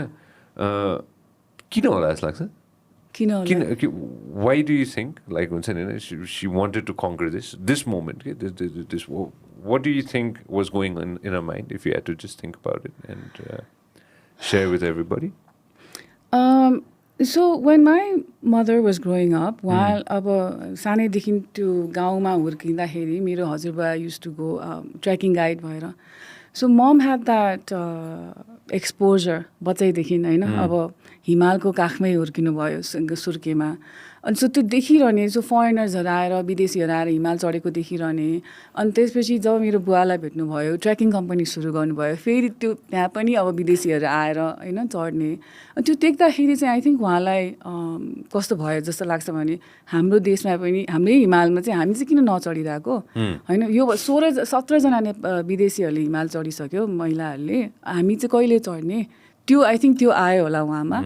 किन होला जस्तो लाग्छ किन होला why do you think like हुन्छ नि होइन she wanted to conquer this moment this what do you think was going on in her mind if you had to just think about it and share with everybody? So when my mother was growing up, while अब सानैदेखि त्यो गाउँमा हुर्किँदाखेरि मेरो हजुरबा used to go trekking guide भएर so mom had that exposure बच्चैदेखि होइन अब हिमालको काखमै हुर्किनु भयो सुर्केमा अनि सो त्यो देखिरहने जो फरेनर्सहरू आएर विदेशीहरू आएर हिमाल चढेको देखिरहने अनि त्यसपछि जब मेरो बुवालाई भेट्नुभयो ट्रेकिङ कम्पनी सुरु गर्नुभयो फेरि त्यो त्यहाँ पनि अब विदेशीहरू आएर होइन चढ्ने अनि त्यो देख्दाखेरि चाहिँ आई थिङ्क उहाँलाई कस्तो भयो जस्तो लाग्छ भने हाम्रो देशमा पनि हाम्रै हिमालमा चाहिँ हामी चाहिँ किन नचढिरहेको होइन यो 17जना विदेशीहरूले हिमाल चढिसक्यो महिलाहरूले हामी चाहिँ कहिले चढ्ने त्यो आई थिङ्क त्यो आयो होला उहाँमा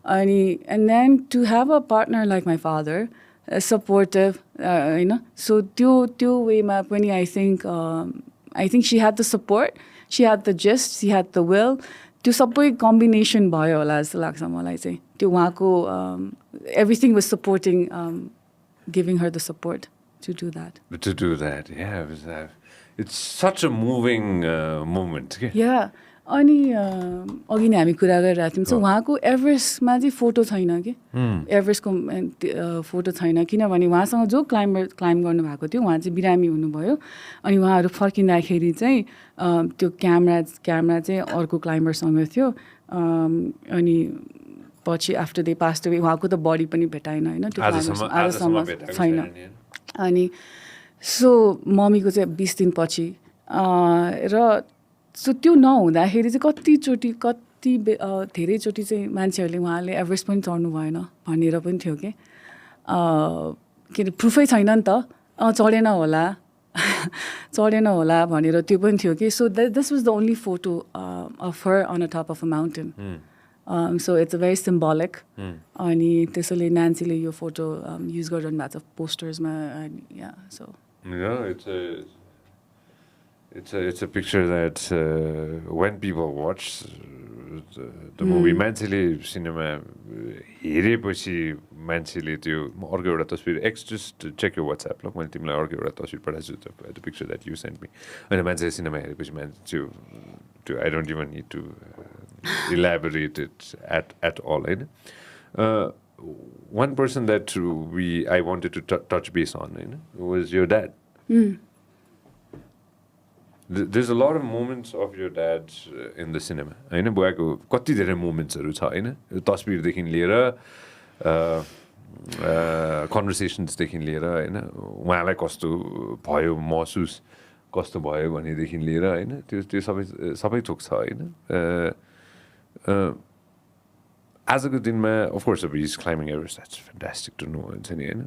अनि and then to have a partner like my father supportive होइन सो त्यो वेमा पनि I think she had the support she had the just she had the will त्यो सबै कम्बिनेसन भयो होला जस्तो लाग्छ मलाई चाहिँ त्यो उहाँको everything was supporting giving her the support to do that. Yeah, it's such a moving moment. Yeah. अनि अघि नै हामी कुरा गरिरहेको थियौँ सो उहाँको एभरेस्टमा चाहिँ फोटो छैन कि एभरेस्टको फोटो छैन किनभने उहाँसँग जो क्लाइम्ब गर्नुभएको थियो उहाँ चाहिँ बिरामी हुनुभयो अनि उहाँहरू फर्किँदाखेरि चाहिँ त्यो क्यामेरा चाहिँ अर्को क्लाइम्बरसँग थियो अनि पछि आफ्टर दे पास्ट अवे उहाँको त बडी पनि भेटाएन होइन त्यो आजसम्म छैन अनि सो मम्मीको चाहिँ 20 दिनपछि र सो त्यो नहुँदाखेरि चाहिँ कति धेरैचोटि चाहिँ मान्छेहरूले उहाँले एभरेस्ट पनि चढ्नु भएन भनेर पनि थियो कि के अरे प्रुफै छैन नि त चढेन होला भनेर त्यो पनि थियो कि so this was the only photo of her on a top of a mountain so it's a very symbolic अनि त्यसैले नान्सीले यो फोटो युज गरिरहनु भएको छ पोस्टर्समा या सो It's a picture that when people watch the movie, मान्छेले सिनेमा हेरेपछि मान्छेले त्यो अर्को एउटा तस्बिर just check your WhatsApp ल मैले तिमीलाई अर्को एउटा तस्बिर पठाएको छु the picture that you sent me अनि मान्छेले सिनेमा हेरेपछि मान्छे त्यो I don't even need to elaborate it at all होइन one person that I wanted to touch base on होइन was your dad. There's a lot of moments of your dad in the cinema होइन बुवाको कति धेरै मोमेन्ट्सहरू छ होइन तस्बिरदेखि लिएर कन्भर्सेसन्सदेखि लिएर होइन उहाँलाई कस्तो भयो महसुस कस्तो भयो भनेदेखि लिएर होइन त्यो सबै थोक छ होइन आजको दिनमा अफकोर्स अब is climbing Everest that's fantastic to know हुन्छ नि होइन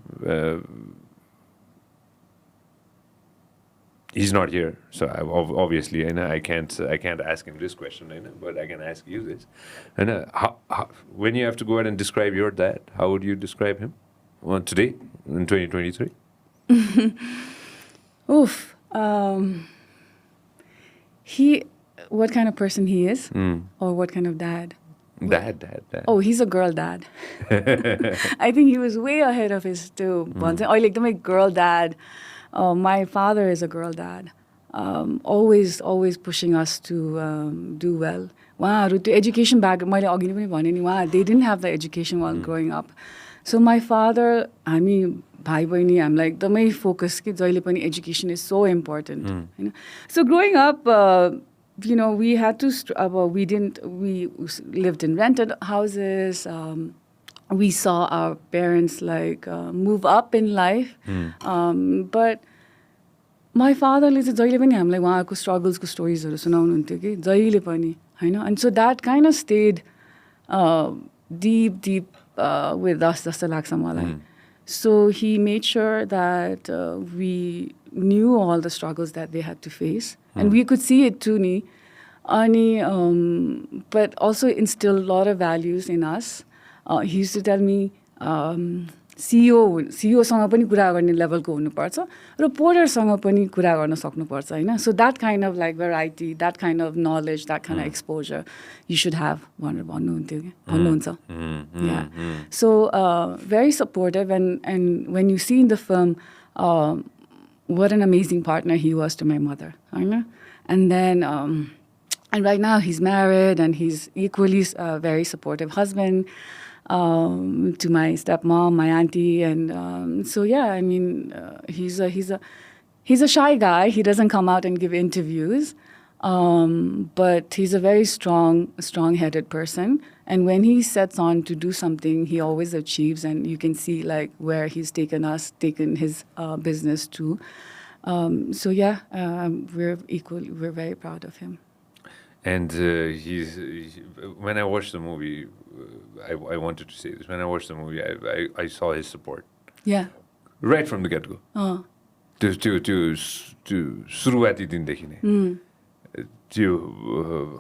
he's not here, so obviously, I can't ask him this question, but I can ask you this. And how, when you have to go ahead and describe your dad, how would you describe him today in 2023? Oof. What kind of person he is, or what kind of dad? Dad. Oh, he's a girl dad. I think he was way ahead of his too. Or like my girl dad. My father is a girl dad, always pushing us to do well. उहाँहरू त्यो education back मैले अघि पनि भने नि they didn't have the education while growing up. So my father, हामी भाइ बहिनी हामीलाई एकदमै फोकस कि जहिले पनि education is so important. So growing up, we had to, we lived in rented houses. We saw our parents move up in life, but my fatherले चाहिँ जहिले पनि हामीलाई उहाँको स्ट्रगल्सको स्टोरिजहरू सुनाउनुहुन्थ्यो कि जहिले पनि होइन and so that kind of stayed deep with us जस्तो लाग्छ मलाई. So he made sure that we knew all the struggles that they had to face and we could see it too ni ani but also instilled a lot of values in us. He used to tell me सिइओसँग पनि कुरा गर्ने लेभलको हुनुपर्छ र पोर्टरसँग पनि कुरा गर्न सक्नुपर्छ होइन so that kind of like variety that kind of knowledge that kind of exposure you should have भनेर भन्नुहुन्थ्यो कि भन्नुहुन्छ so very supportive and when you see in the film what an amazing partner he was to my mother. And then, and right now he's married and he's equally very supportive husband to my stepmom, my auntie. And so, yeah, I mean, he's a shy guy. He doesn't come out and give interviews. But he's a very strong-headed person. And when he sets on to do something, he always achieves. And you can see like where he's taken his business to. So yeah, we're very proud of him. And when I watched the movie, I wanted to say this. When I watched the movie, I saw his support. Yeah. Right from the get-go. To सुरुवाती दिनदेखि नै.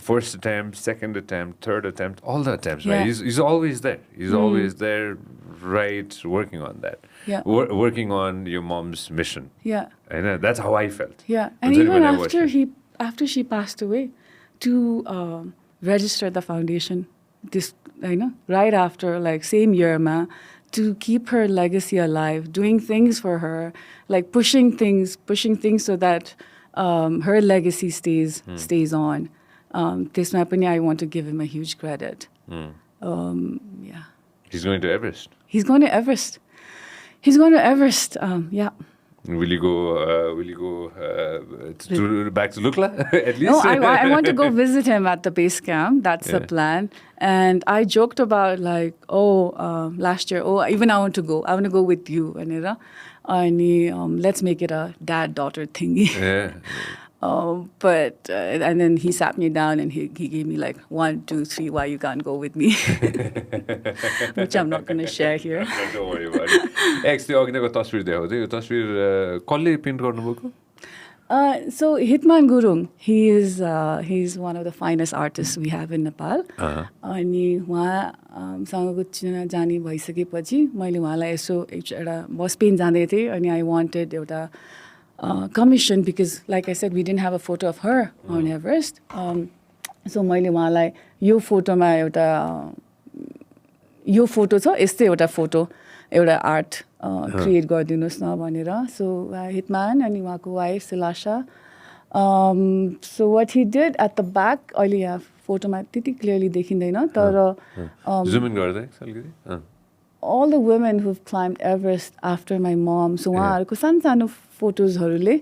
First attempt, second attempt, third attempt, all the attempts, right? He's always there. He's always there, right, working on that. Yeah. Working on your mom's mission. Yeah. And that's how I felt. Yeah. And even after she passed away, to register the foundation, right after, like same year, to keep her legacy alive, doing things for her, like pushing things so that her legacy stays on. त्यसमा पनि I want to give him a huge credit. Yeah. He's going to Everest. He's going to Everest. Yeah. Will you go back to Lukla at least? No, I want to go visit him at the base camp. That's the plan. And I joked about like, last year, even I want to go. I want to go with you, Anira. And let's make it a dad-daughter thingy. Yeah. But and then he sat me down and he gave me like 1, 2, 3 why you can't go with me, which I'm not going to share here. Don't worry about it. Actually, अघिको तस्बिर देखाउ थियो. यो तस्बिर कसले print गर्नुभएको? So Hitman Gurung, he's one of the finest artists we have in Nepal. अनि उहाँसँगको चिना जानी भइसकेपछि मैले उहाँलाई यसो एउटा बस पेन जाँदै थिएँ अनि I wanted एउटा commission because like I said we didn't have a photo of her on Everest. So मैले उहाँलाई यो फोटोमा यो फोटो छ यस्तै एउटा फोटो एउटा आर्ट क्रिएट गरिदिनुहोस् न भनेर सो हिटम्यान अनि उहाँको वाइफ सिलाशा so what he did at the back अहिले यहाँ फोटोमा त्यति क्लियरली देखिँदैन तर all the women who've climbed Everest after my mom so उहाँहरूको सानो फोटोजहरूले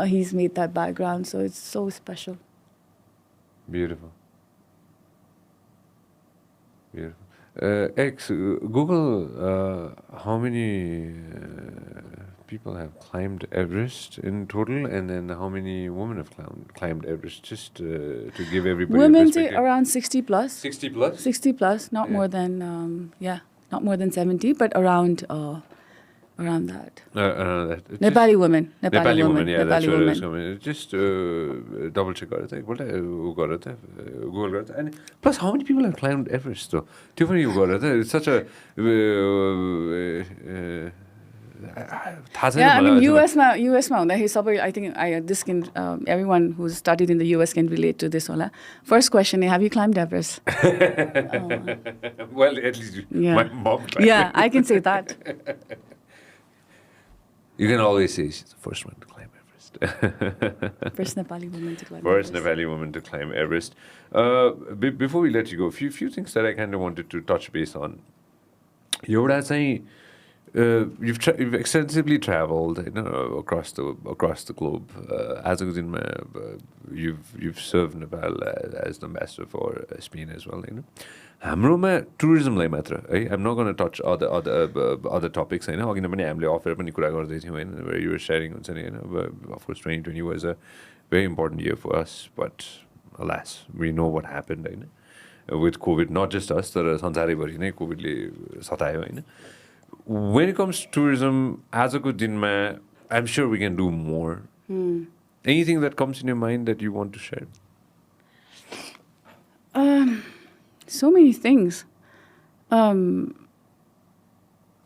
he's made that background so it's so special. Beautiful. Google how many people have climbed Everest in total, and then how many women have climbed Everest, just to give everybody women a perspective. Around 60 plus. 60 plus? 60 plus, not more than, not more than 70, but around that. Nepali women. Nepali women, yeah, Nepali that's what women. I was coming. Just double check it. Google it. And plus, how many people have climbed Everest though? It's such a yeah, I mean, US ma, I think this can everyone who's studied in the US can relate to this. First question: have you climbed Everest? Well, at least my mom climbed. Yeah, I can say that. You can always say she's the first one to climb Everest. First Nepali woman to climb First Everest. Nepali woman to climb Everest. Before we let you go, a few things that I kind of wanted to touch base on. You're saying you've extensively traveled, across the globe. As you've served Nepal as the ambassador for Spain as well. हाम्रोमा टुरिज्मलाई मात्र है I'm not going to touch other topics हैन अघि नै पनि हामीले affair पनि कुरा गर्दै थियौँ हैन where you were sharing हुन्छ नि हैन of course 2020 was a very important year for us but alas we know what happened Hahn with COVID, not just us तर संसारैभरि नै कोभिडले सतायो हैन. When it comes to tourism आजको दिनमा I'm sure we can do more. Anything that comes in your mind that you want to share? So many things.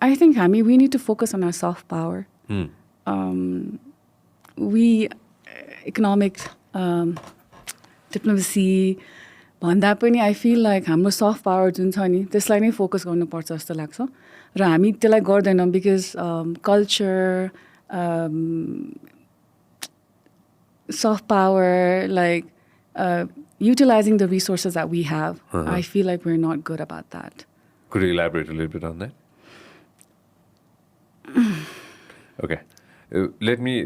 I think we need to focus on our soft power. We economic diplomacy भन्दा पनि I feel like हाम्रो soft power जुन छ नि त्यसलाई नै focus गर्नुपर्छ जस्तो लाग्छ र हामी त्यसलाई गर्दैनौँ because culture soft power like utilizing the resources that we have I feel like we're not good about that. Could you elaborate a little bit on that? Okay. Let me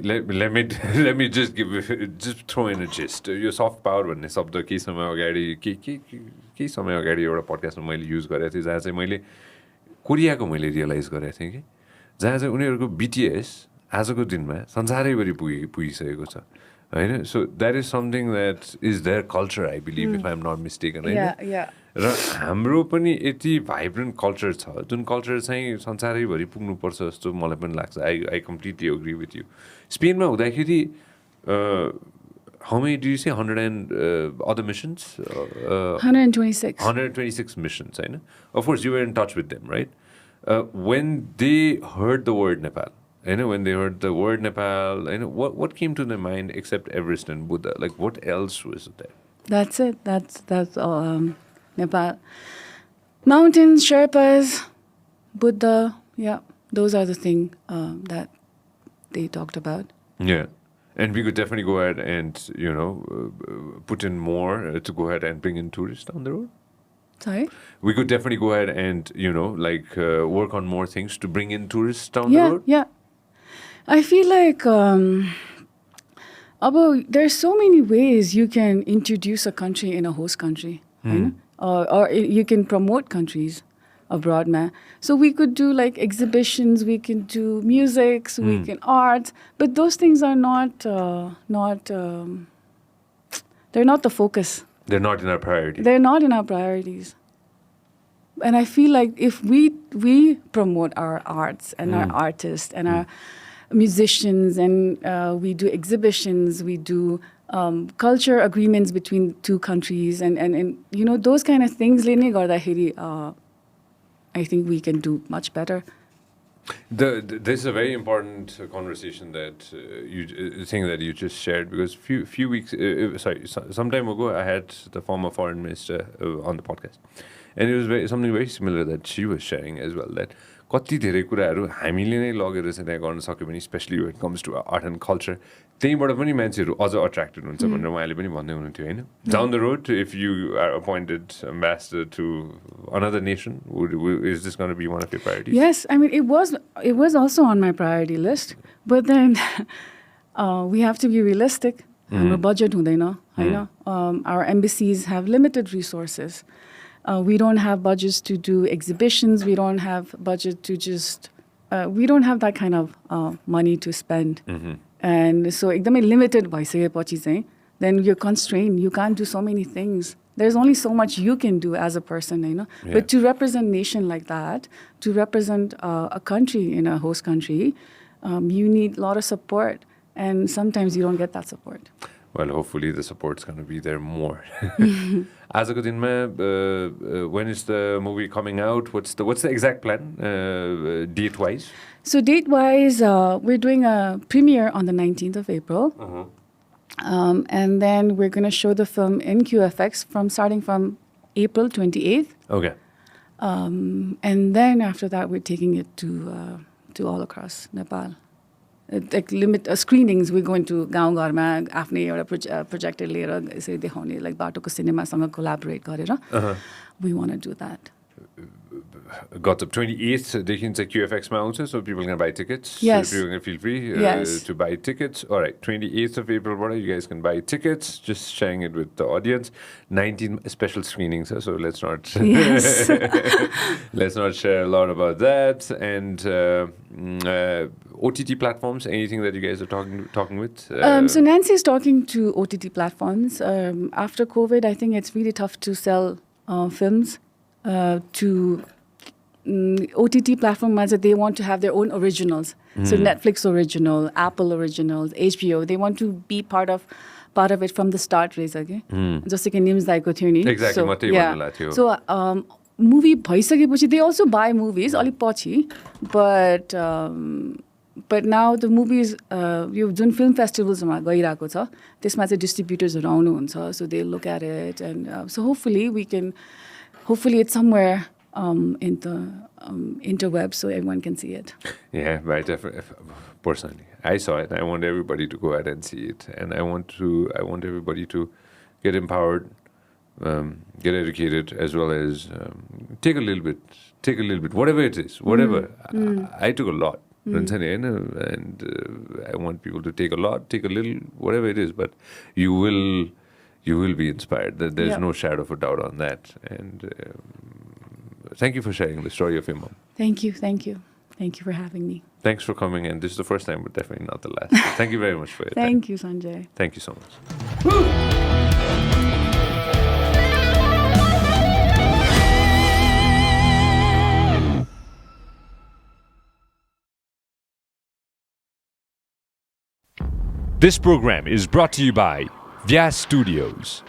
just throw in a gist. Your soft power भन्ने शब्द केही समय अगाडि एउटा पडकास्टमा मैले use गरेको थिएँ जहाँ चाहिँ मैले कोरियाको मैले रियलाइज गरेको थिएँ कि जहाँ चाहिँ उनीहरूको BTS आजको दिनमा संसारैभरि पुगिसकेको छ होइन so that is something that is their culture I believe if I am not mistaken होइन र हाम्रो पनि यति भाइब्रेन्ट कल्चर छ जुन कल्चर चाहिँ संसारैभरि पुग्नुपर्छ जस्तो मलाई पनि लाग्छ I completely agree with you स्पेनमा हुँदाखेरि how many do you say 100 and other missions 126 missions I know of course you were in touch with them right when they heard the word Nepal when they heard the word Nepal what came to their mind except Everest and Buddha like what else was there that's it that's Nepal mountains Sherpas Buddha those are the thing that they talked about And we could definitely go ahead and, put in more to go ahead and bring in tourists down the road. Sorry? We could definitely go ahead and, work on more things to bring in tourists down the road. Yeah. I feel like there's so many ways you can introduce a country in a host country. Or you can promote countries abroad, man. So we could do like exhibitions, we can do music, we can art, but those things are not they're not the focus. They're not in our priorities. They're not in our priorities. And I feel like if we promote our arts and our artists and our musicians and we do exhibitions, we do culture agreements between two countries and those kind of things I think we can do much better. This is a very important conversation that you just shared because few weeks some time ago I had the former foreign minister on the podcast and it was something very similar that she was sharing as well that कति धेरै कुराहरू हामीले नै लगेर चाहिँ त्यहाँ गर्न सक्यो भने specially when it comes to art and culture त्यहीबाट पनि मान्छेहरू अझ अट्र्याक्टेड हुन्छ भनेर उहाँले पनि भन्दै हुनुहुन्थ्यो होइन down the road if you are appointed ambassador to another nation is this going to be one of your priorities? Yes, I mean it was also on my priority list but then we have to be realistic. हाम्रो budget हुँदैन होइन our embassies have limited resources. We don't have budgets to do exhibitions. We don't have budget to just we don't have that kind of money to spend. And so एकदमै limited भइसकेपछि चाहिँ then you're constrained. You can't do so many things. There's only so much you can do as a person, But to represent nation like that, to represent a country in a host country, you need a lot of support. And sometimes you don't get that support. Well, hopefully the support's going to be there more. Azako dinma, when is the movie coming out? What's the exact plan, date-wise? So date-wise, we're doing a premiere on the 19th of April. And then we're going to show the film in QFX starting from April 28th. Okay. And then after that, we're taking it to all across Nepal. Like limit screenings, we're going to गाउँ घरमा आफ्नै एउटा projector लिएर यसरी देखाउने like बाटोको सिनेमासँग collaborate गरेर we want to do that. Got the 28th देखि चाहिँ QFX मा आउँछ so people can buy tickets. Yes. So people can feel free to buy tickets. All right, 28th of April, you guys can buy tickets. Just sharing it with the audience. 19 special screenings, so let's not let's not share a lot about that. And OTT platforms, anything that you guys are talking with? So Nancy's talking to OTT platforms. After COVID, I think it's really tough to sell films to OTT platform. They want to have their own originals. So Netflix original, Apple originals, HBO. They want to be part of it from the start. Just like names like Exactly. So movie भइसकेपछि they also buy movies अलिक पछि but now the movies yo Jun film festivals मा गइरहेको छ त्यसमा चाहिँ distributors-हरु आउनुहुन्छ so they look at it and so hopefully it's somewhere in the interweb so everyone can see it. Yeah, right. Personally, I saw it. I want everybody to go ahead and see it, and I want everybody to get empowered, get educated, as well as take a little bit, whatever it is, whatever. I took a lot, and I want people to take a lot, take a little, whatever it is, but you will be inspired. There's no shadow of a doubt on that. And thank you for sharing the story of your mom. Thank you for having me. Thanks for coming, and this is the first time, but definitely not the last. So thank you very much for your time. Thank you, Sanjay. Thank you so much. This program is brought to you by Vyas Studios.